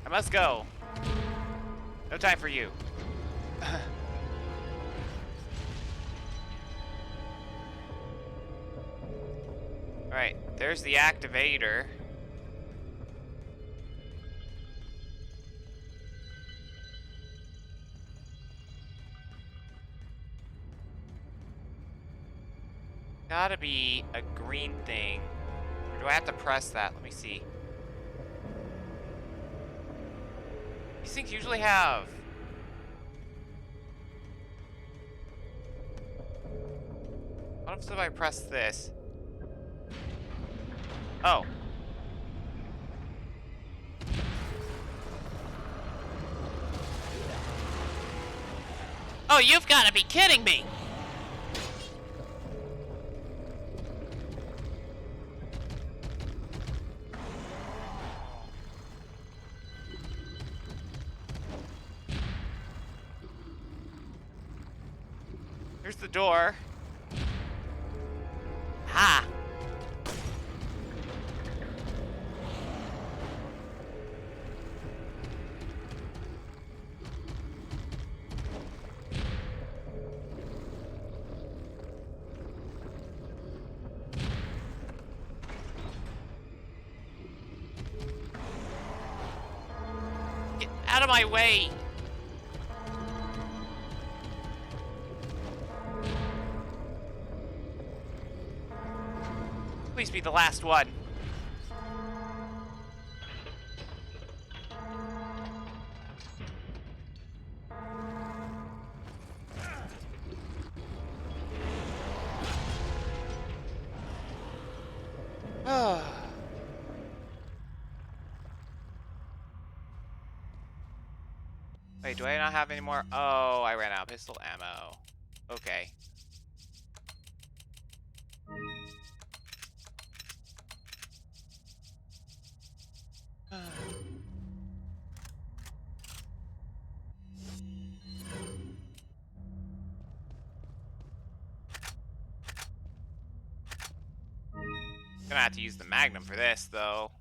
I must go. No time for you. Alright, there's the activator. Gotta be a green thing. Or do I have to press that? Let me see. These things usually have. What if I press this? Oh. Oh, you've got to be kidding me! Here's the door. Ha! Get out of my way! Please be the last one. Wait, do I not have any more? Oh, I ran out of pistol ammo. Okay. Gonna have to use the Magnum for this, though.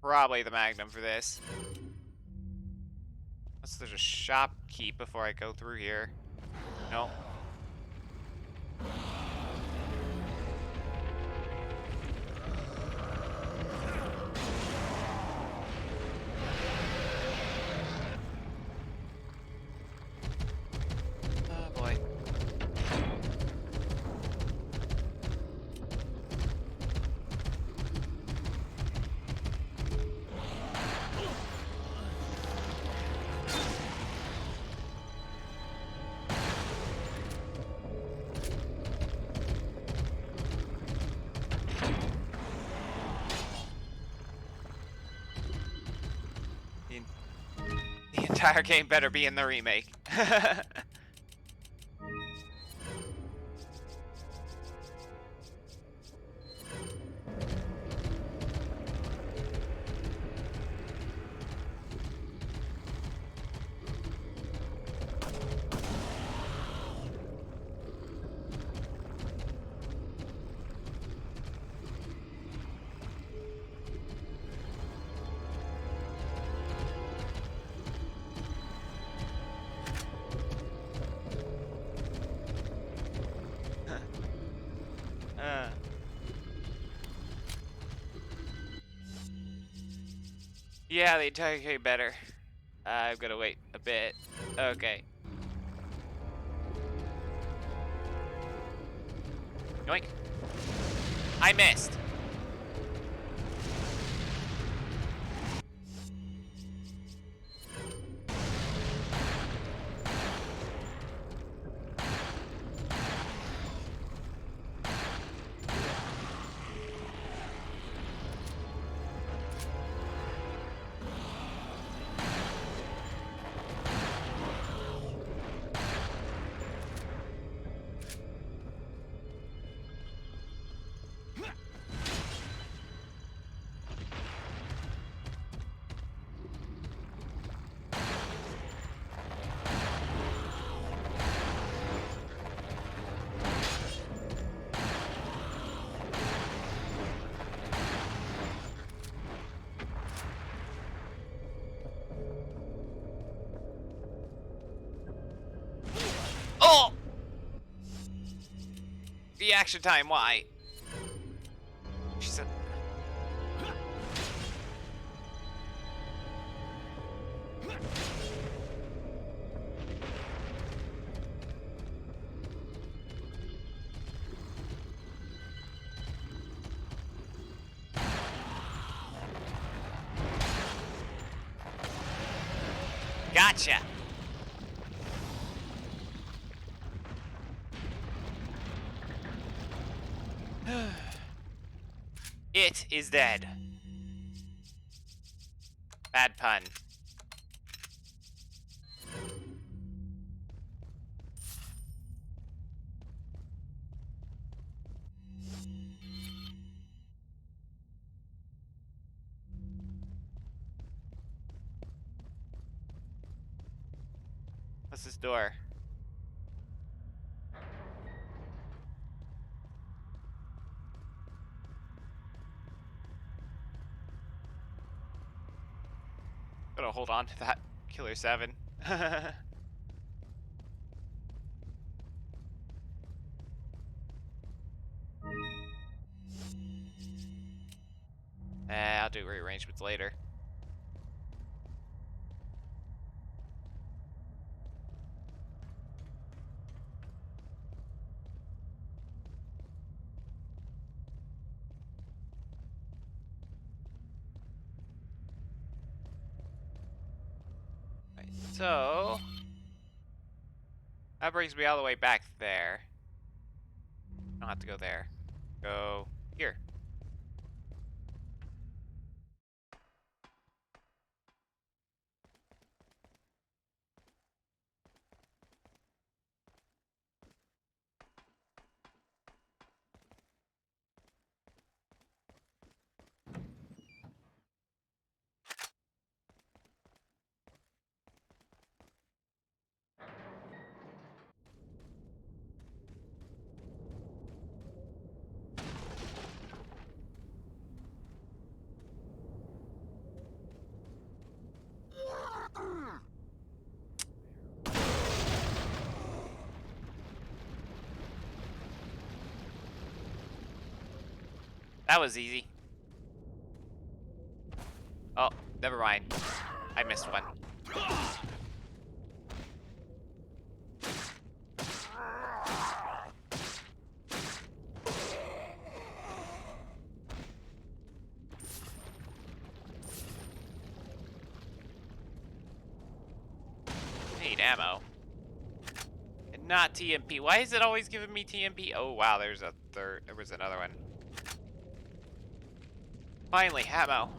Probably the Magnum for this. Unless there's a shop key before I go through here. No. Oh boy. The entire game better be in the remake. Yeah, they attack better. I'm gonna wait a bit. Okay. Yoink. I missed. Oh! Reaction time, why? She said. Gotcha. It is dead. Bad pun. What's this door? Gotta hold on to that Killer 7. I'll do rearrangements later. Right, so that brings me all the way back there. Don't have to go there. Go here. That was easy. Oh, never mind. I missed one. Need ammo. And not TMP. Why is it always giving me TMP? Oh wow, there's a third. There was another one. Finally, ammo.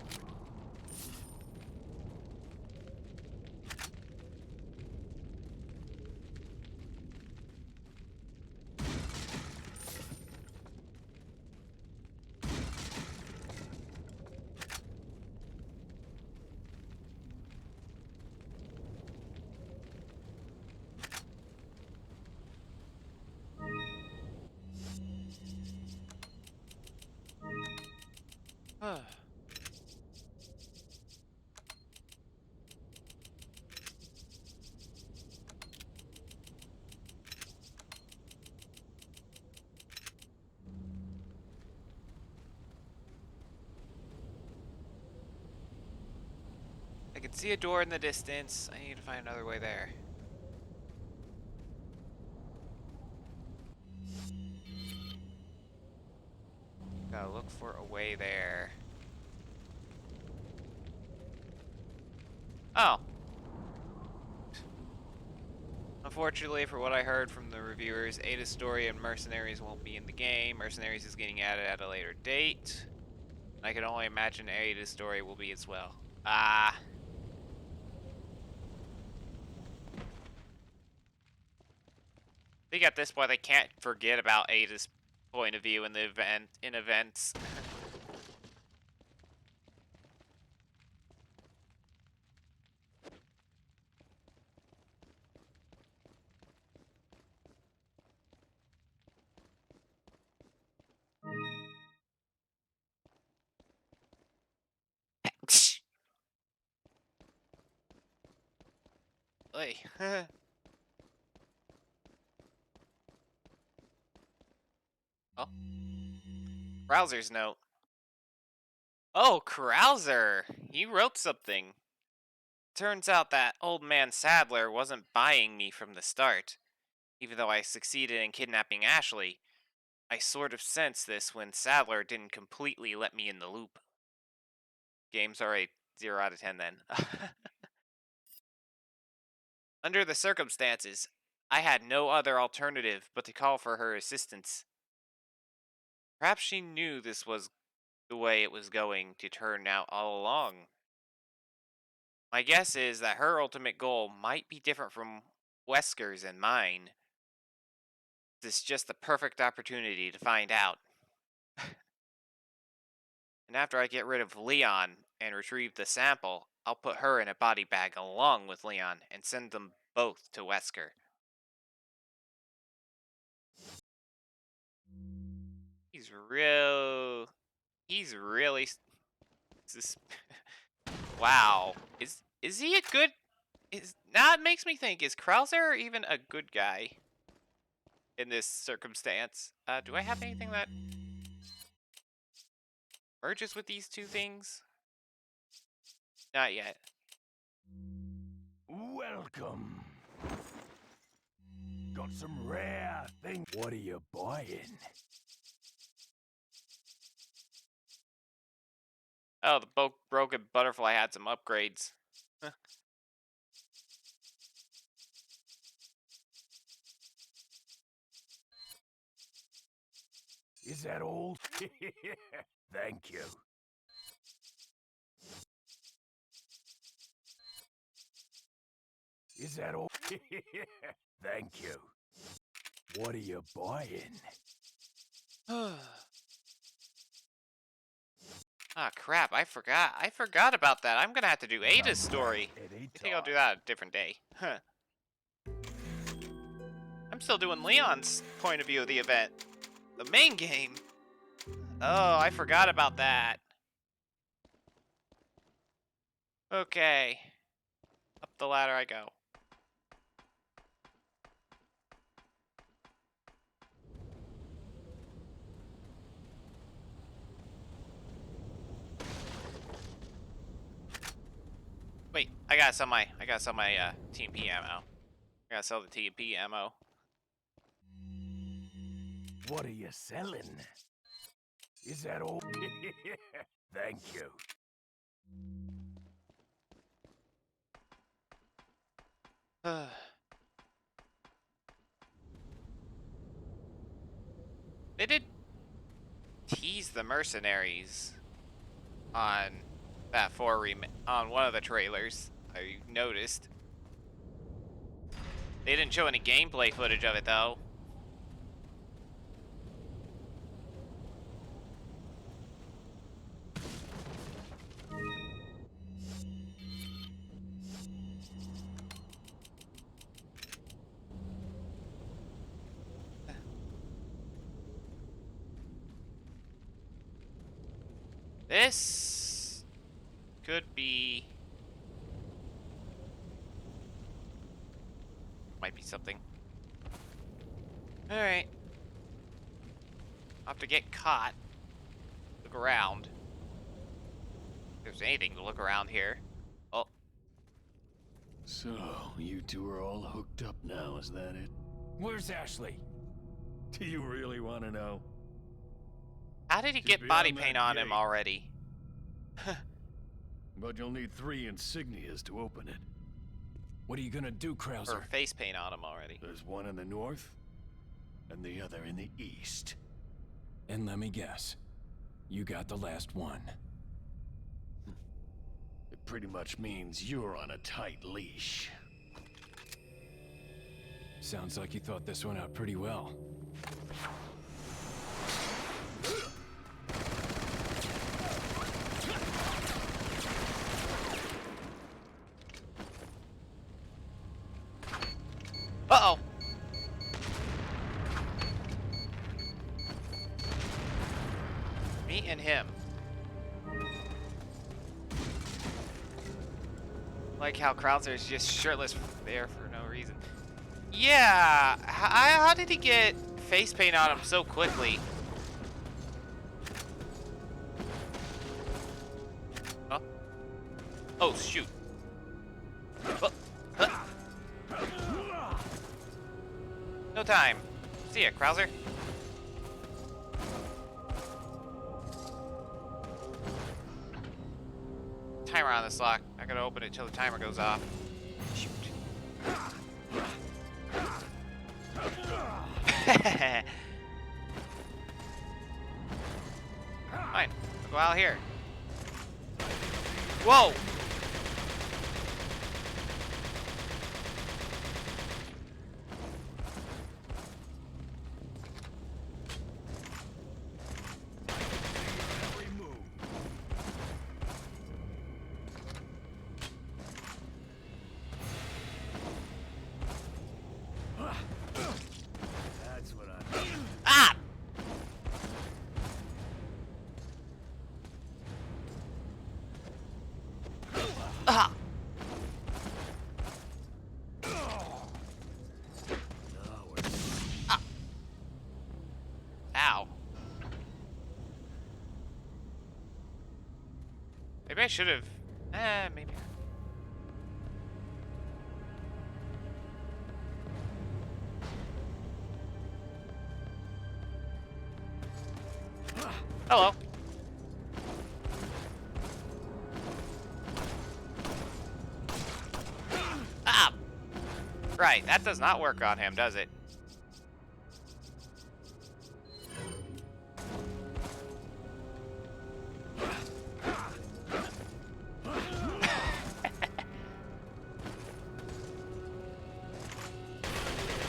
can see a door in the distance. I need to find another way there. Gotta look for a way there. Oh. Unfortunately, for what I heard from the reviewers, Ada's story and Mercenaries won't be in the game. Mercenaries is getting added at a later date. I can only imagine Ada's story will be as well. Ah. I think at this point they can't forget about Ada's point of view in the events. Oy. Oh. Browser's note. Oh, Krauser! He wrote something. Turns out that old man Sadler wasn't buying me from the start. Even though I succeeded in kidnapping Ashley, I sort of sensed this when Sadler didn't completely let me in the loop. Game's alright, 0 out of 10 then. Under the circumstances, I had no other alternative but to call for her assistance. Perhaps she knew this was the way it was going to turn out all along. My guess is that her ultimate goal might be different from Wesker's and mine. This is just the perfect opportunity to find out. And after I get rid of Leon and retrieve the sample, I'll put her in a body bag along with Leon and send them both to Wesker. He's really wow. Is he a good now it makes me think, is Krauser even a good guy in this circumstance? Do I have anything that merges with these two things? Not yet. Welcome. Got some rare things. What are you buying? Oh, the broken butterfly had some upgrades. Is that all? Thank you. Is that all? Thank you. What are you buying? Ah, crap, I forgot. I forgot about that. I'm gonna have to do Ada's story. I think I'll do that a different day. Huh. I'm still doing Leon's point of view of the event. The main game. Oh, I forgot about that. Okay. Up the ladder I go. Wait, I gotta sell my TMP ammo. I gotta sell the TMP ammo. What are you selling? Is that all? Thank you. They did tease the mercenaries on that on one of the trailers. I noticed. They didn't show any gameplay footage of it though. This could be... might be something. Alright. I'll have to get caught. Look around. If there's anything to look around here. Oh, So, you two are all hooked up now, is that it? Where's Ashley? Do you really want to know? How did he She's get body beyond paint that on him gate. already? But you'll need 3 insignias to open it. What are you gonna do, Krauser? Or face paint on him already. There's one in the north, and the other in the east. And let me guess. You got the last one. It pretty much means you're on a tight leash. Sounds like you thought this one out pretty well. Uh-oh. Me and him. Like how Krauser is just shirtless there for no reason. Yeah, how did he get face paint on him so quickly? Huh? Oh, shoot. Oh, huh. No time. See ya, Krauser. Timer on this lock. I gotta open it till the timer goes off. Shoot. Fine. I'll go out here. Whoa! That's what I mean. Ah! Ah! Now we're Ow. Maybe I should have. Maybe. Hello. Ah! Right, that does not work on him, does it?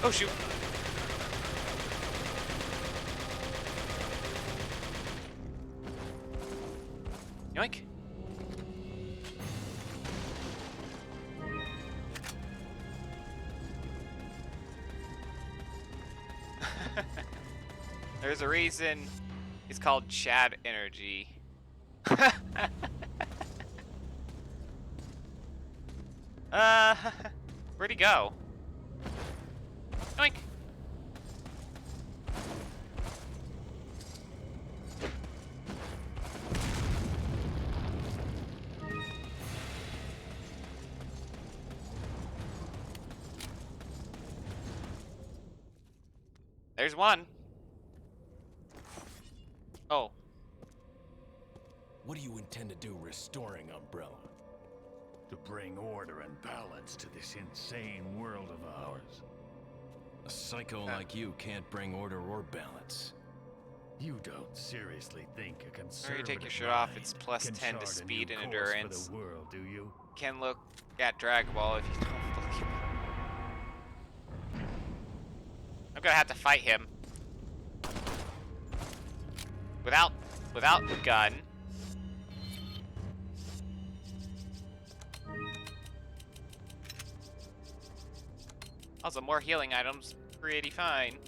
Oh, shoot. Yoink. There's a reason it's called Chad Energy. Where'd he go? Yoink. There's one. Oh. What do you intend to do restoring Umbrella? to bring order and balance to this insane world of ours. A psycho like you can't bring order or balance. You don't seriously think a Whenever conservative you take your shirt off, mind it's plus can 10 to chart a speed new and course endurance. for the world, do you? Can look at Dragon Ball if you don't believe me. I'm gonna have to fight him. Without the gun. Also, more healing items. Pretty fine.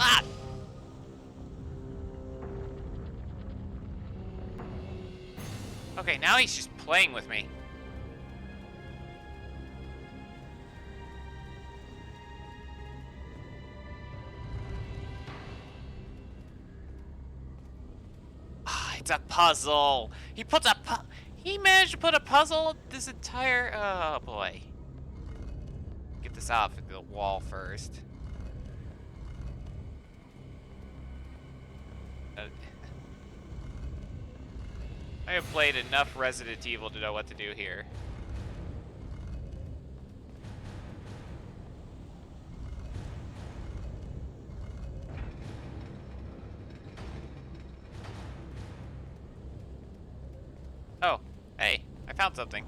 Ah! Okay, now he's just playing with me. Ah, it's a puzzle. He managed to put a puzzle this entire. Oh boy. Get this off the wall first. I have played enough Resident Evil to know what to do here. Oh, hey, I found something.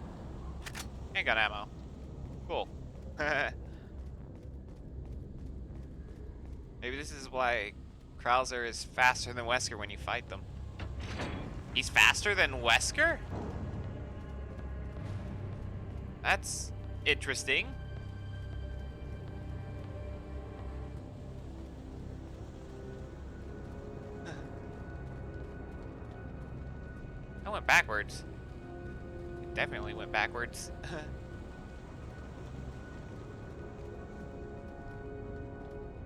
Handgun ammo. Cool. Maybe this is why Krauser is faster than Wesker when you fight them. He's faster than Wesker? That's interesting. I went backwards. It definitely went backwards.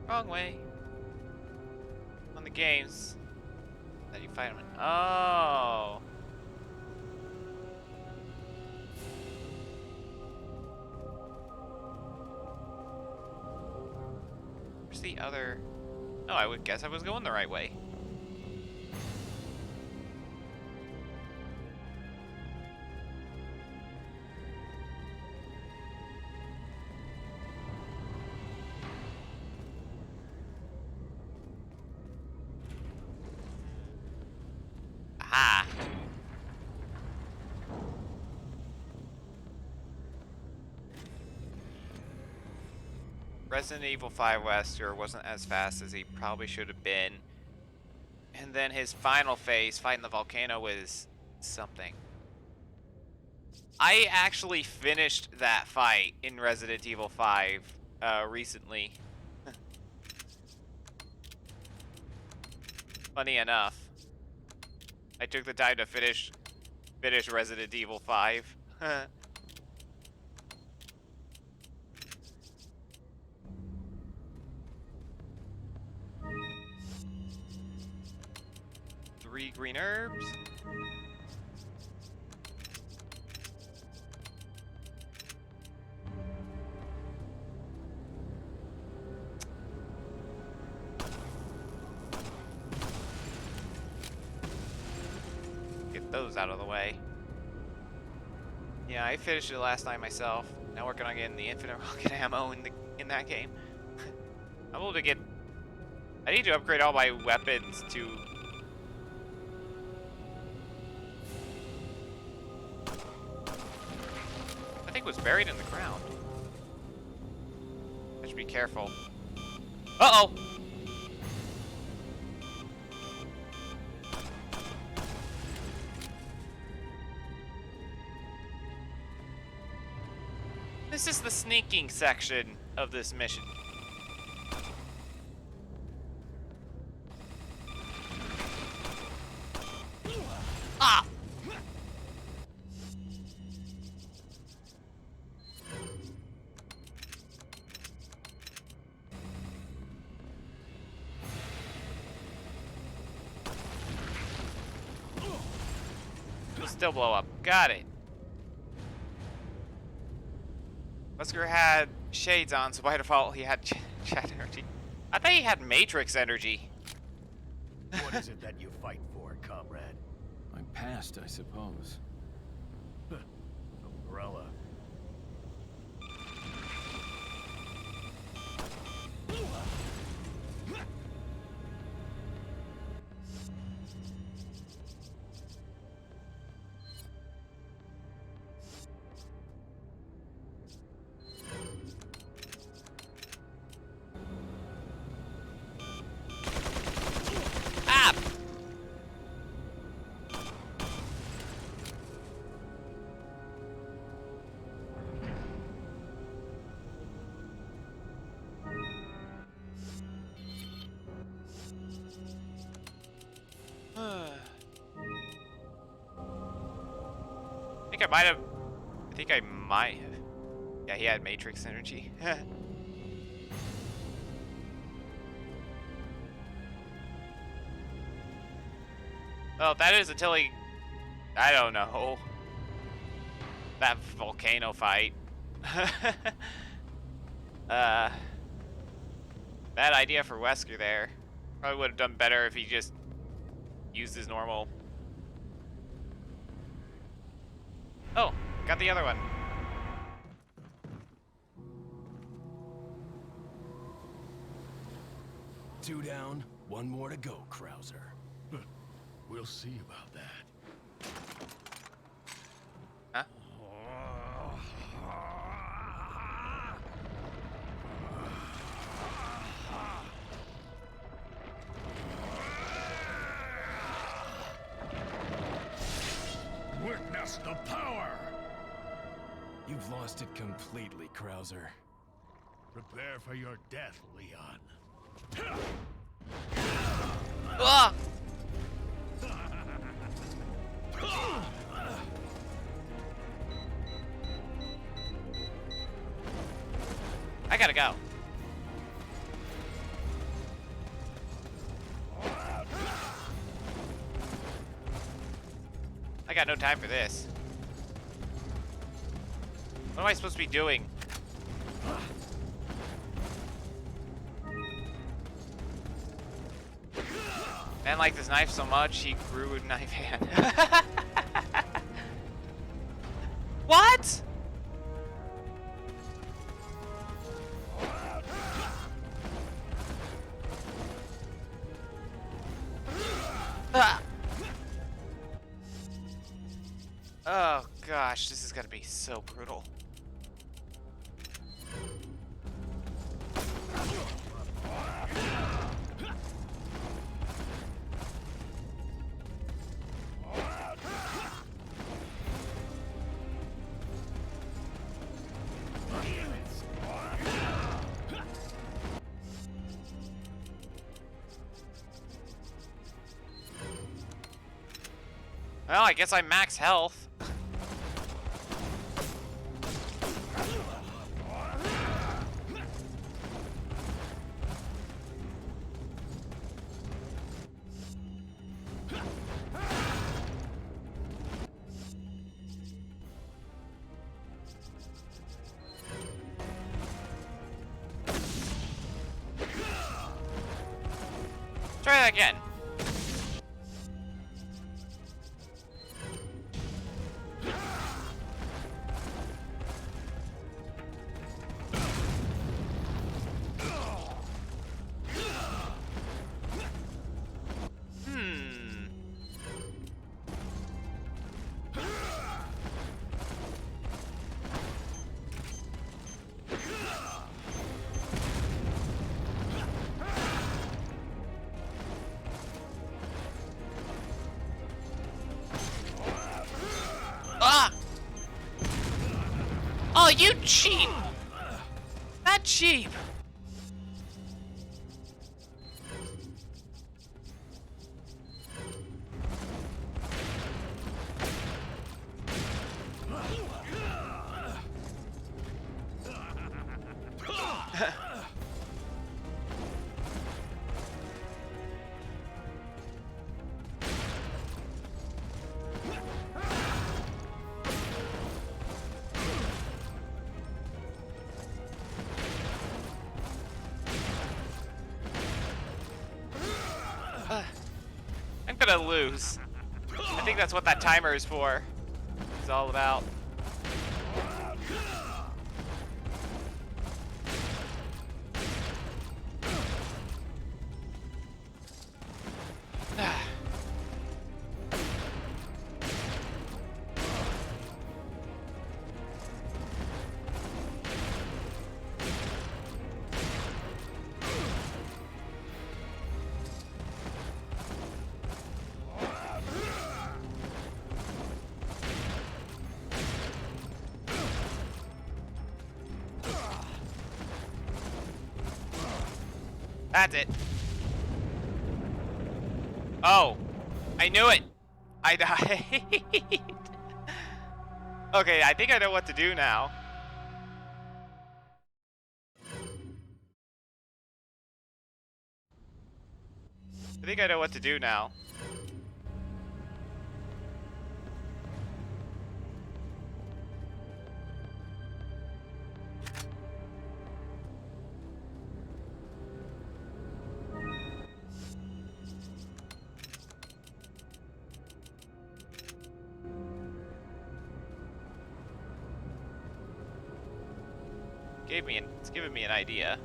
Wrong way. On the games. Then you fight him. Oh. Where's the other? Oh, I would guess I was going the right way. Aha. Resident Evil 5 Wesker wasn't as fast as he probably should have been. And then his final phase, fighting the volcano, was something. I actually finished that fight in Resident Evil 5 recently. Funny enough. I took the time to finish Resident Evil 5. 3 green herbs. Get those out of the way. Yeah, I finished it last night myself. Now working on getting the infinite rocket ammo in that game. I'm able to get. I need to upgrade all my weapons to. I think was buried in the ground. I should be careful. Uh-oh! This is the sneaking section of this mission. Ah! It'll still blow up. Got it. Wesker had shades on, so by default he had chat energy. I thought he had Matrix energy. What is it that you fight for, comrade? My past, I suppose. Umbrella. Ah! think I might have. I think I might have. Yeah, he had Matrix energy. Oh, that is until he. I don't know. That volcano fight. Bad idea for Wesker there. Probably would have done better if he just used his normal. Oh, got the other one. Two down, one more to go, Krauser. We'll see about that. Huh? Witness the power! You've lost it completely, Krauser. Prepare for your death, Leon. Ah! I gotta go. I got no time for this. What am I supposed to be doing? Man liked this knife so much, he grew a knife hand. What? Ah. Oh gosh, this is gonna be so brutal. Well, I guess I'm max health. Try that again. Ah! Oh, you cheap! Not cheap! I'm gonna lose. I think that's what that timer is for. It's all about. That's it. Oh, I knew it. I died. Okay, I think I know what to do now. I think I know what to do now. It's giving me an idea.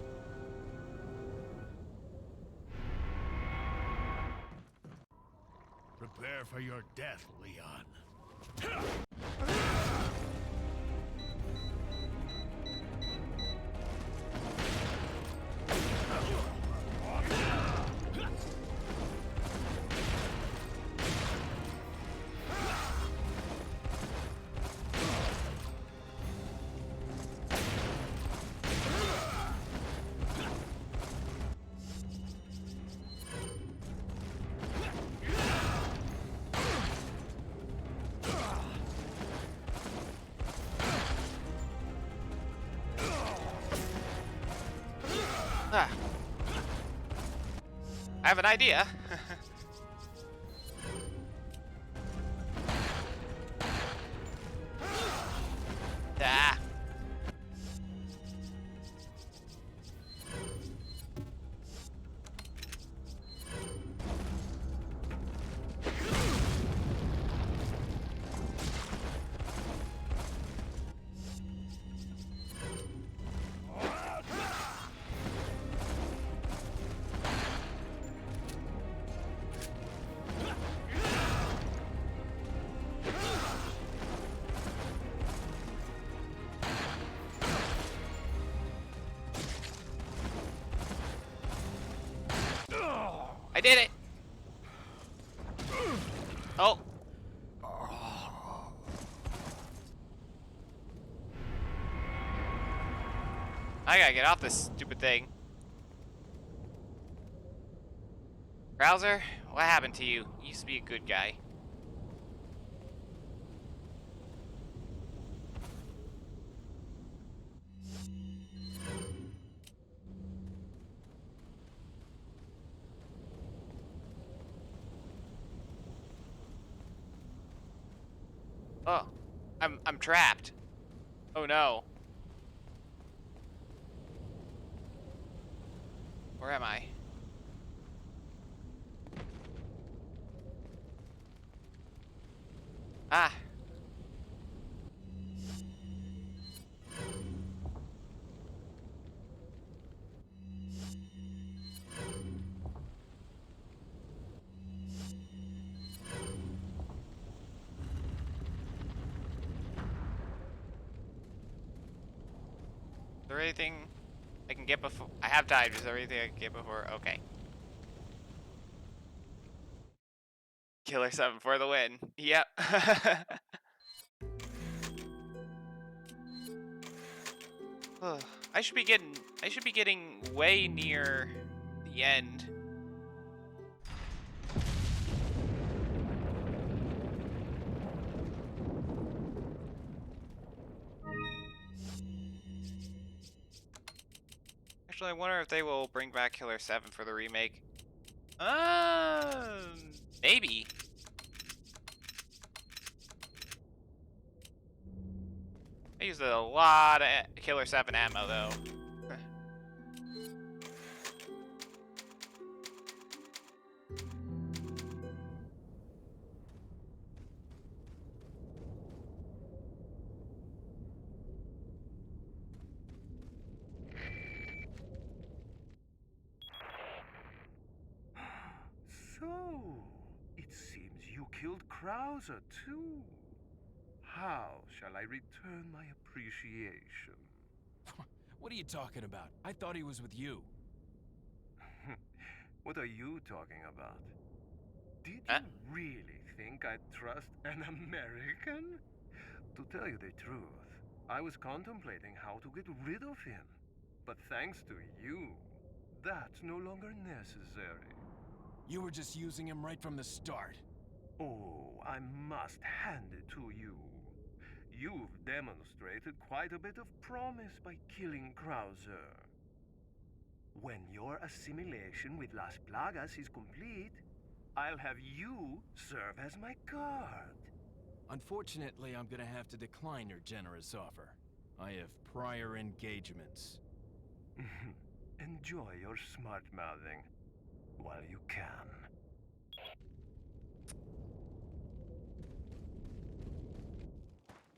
Prepare for your death, Leon. Ah. I have an idea. Ah. I did it! Oh. I gotta get off this stupid thing. Browser, what happened to you? You used to be a good guy. Oh, I'm trapped. Oh no. Where am I? Ah. Is there anything I can get before? I have died. Is there anything I can get before? Okay. Killer 7 for the win. Yep. Ugh. I should be getting way near the end. Actually, I wonder if they will bring back Killer 7 for the remake. Maybe. I used a lot of Killer 7 ammo though. So, it seems you killed Krauser too. How shall I return my appreciation? What are you talking about? I thought he was with you. What are you talking about? Did Huh? you really think I'd trust an American? To tell you the truth, I was contemplating how to get rid of him. But thanks to you, that's no longer necessary. You were just using him right from the start. Oh, I must hand it to you. you've demonstrated quite a bit of promise by killing Krauser. When your assimilation with Las Plagas is complete, I'll have you serve as my guard. Unfortunately, I'm gonna have to decline your generous offer. I have prior engagements. Enjoy your smart-mouthing while you can.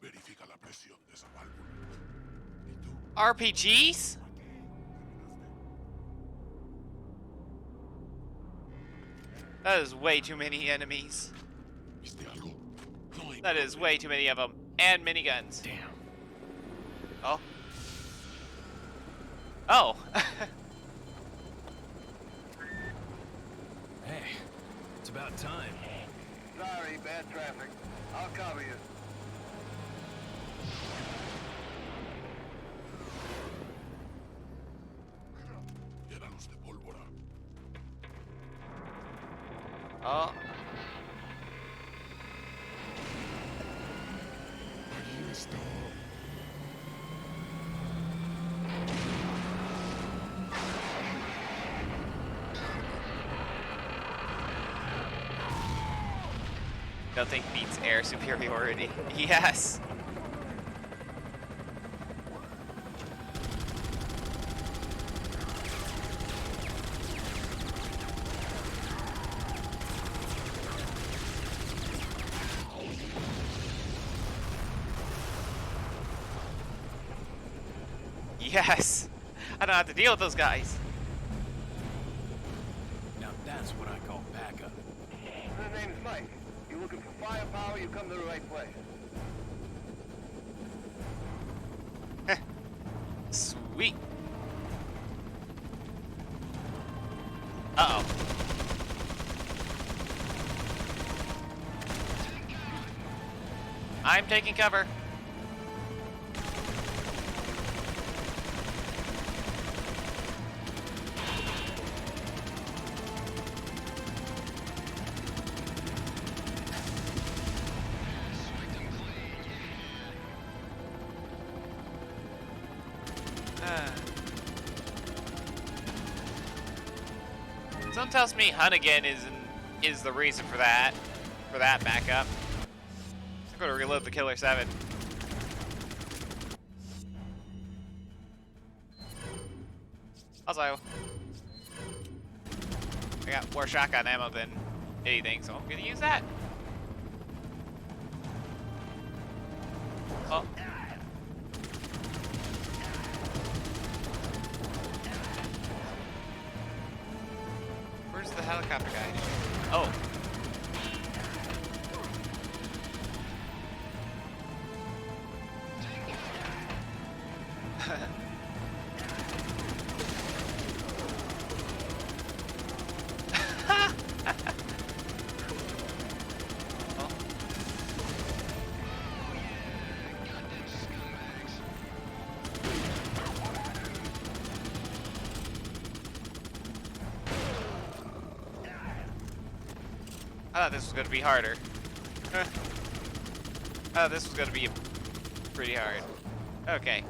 Verifica la presión de esa válvula. ¿Y tú? RPGs? That is way too many enemies. ¿Viste algo? No hay That is way too many of them. And miniguns. Damn. Oh. Oh. Hey, it's about time. Sorry, bad traffic. I'll cover you. Llénalos de pólvora. Oh. Ahí está. Nothing beats air superiority. Yes. Yes. I don't have to deal with those guys. Now that's what I call backup. My name's Mike. You looking for firepower, you come to the right place. Sweet. Uh-oh. I'm taking cover. Something tells me Hunnigan is the reason for that backup. I'm gonna reload the Killer 7. Also, I got more shotgun ammo than anything, so I'm gonna use that. Oh. Where's the helicopter guy? Oh. I thought this was gonna be harder. I thought this was gonna be pretty hard. Okay.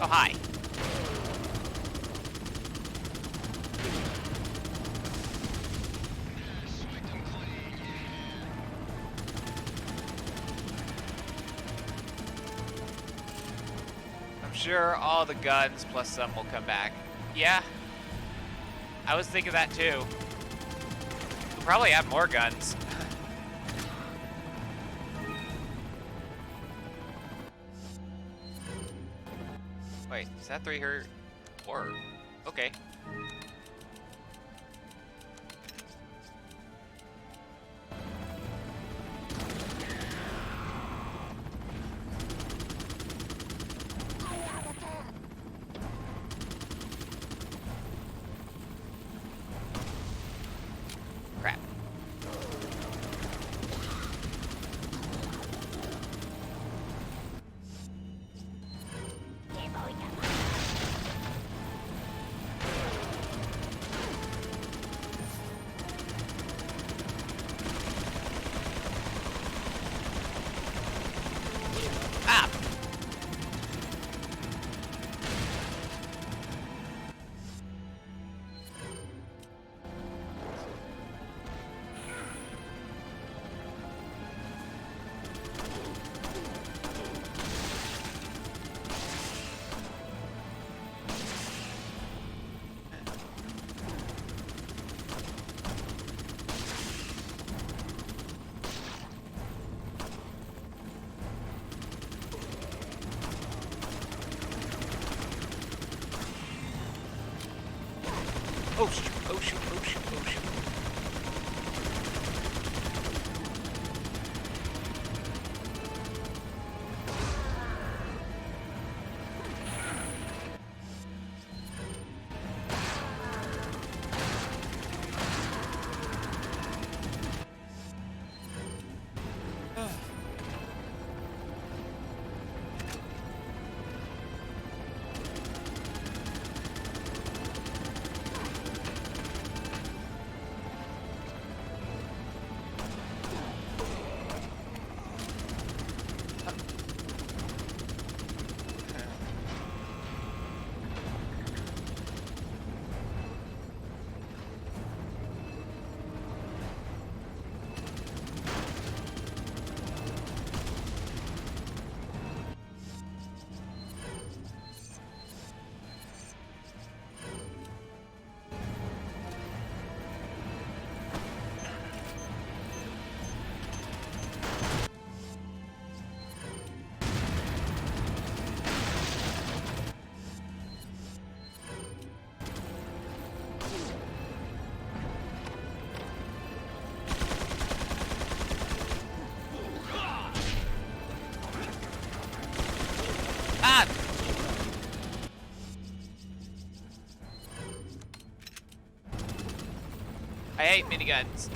Oh, hi. I'm sure all the guns plus some will come back. Yeah. I was thinking that too. Probably have more guns. Wait, is that 3 hurt? Or okay. Crap. Ah! Oh shoot, oh shoot, oh shoot, oh shoot. Ah! I hate miniguns.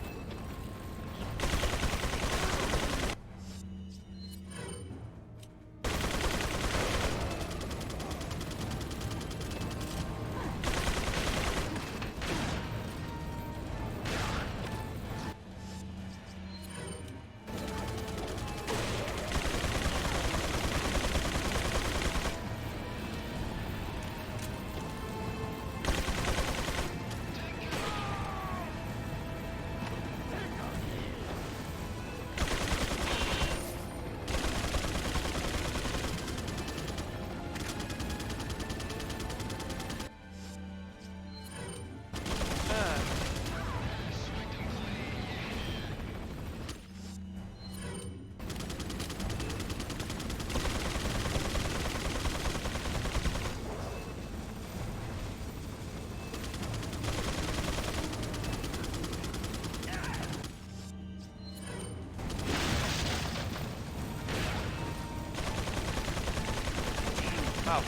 Oh.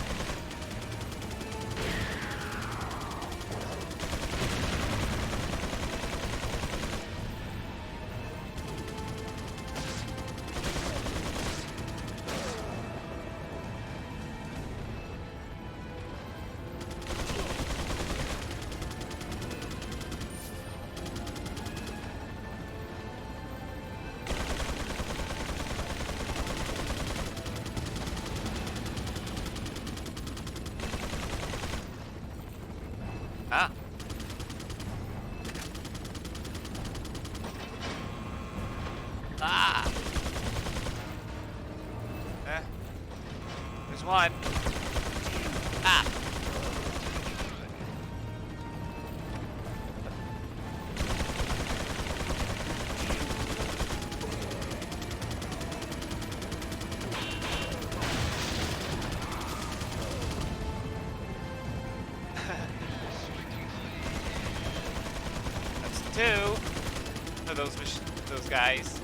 Ah. Ah. There's one. Ah. too. For those guys.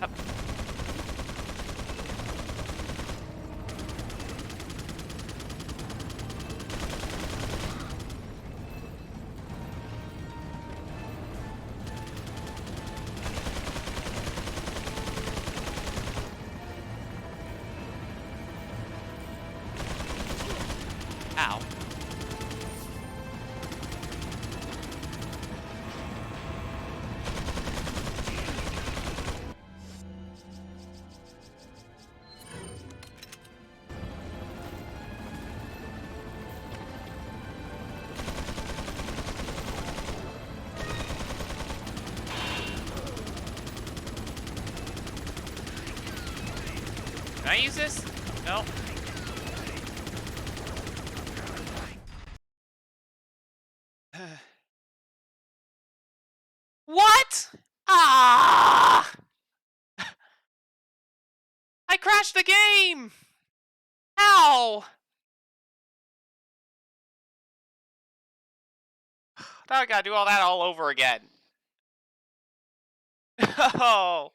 Up. Ow. Can I use this? No. What? Ah! I crashed the game! Ow! Now I gotta do all that all over again. Oh.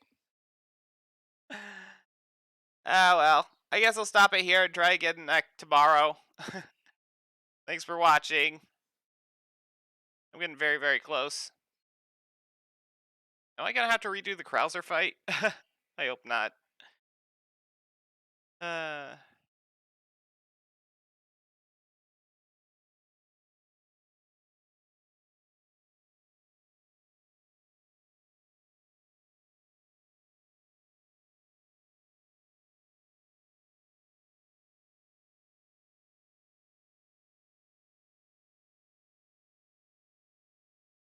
Oh well. I guess I'll stop it here and try again tomorrow. Thanks for watching. I'm getting very, very close. Am I gonna have to redo the Krauser fight? I hope not.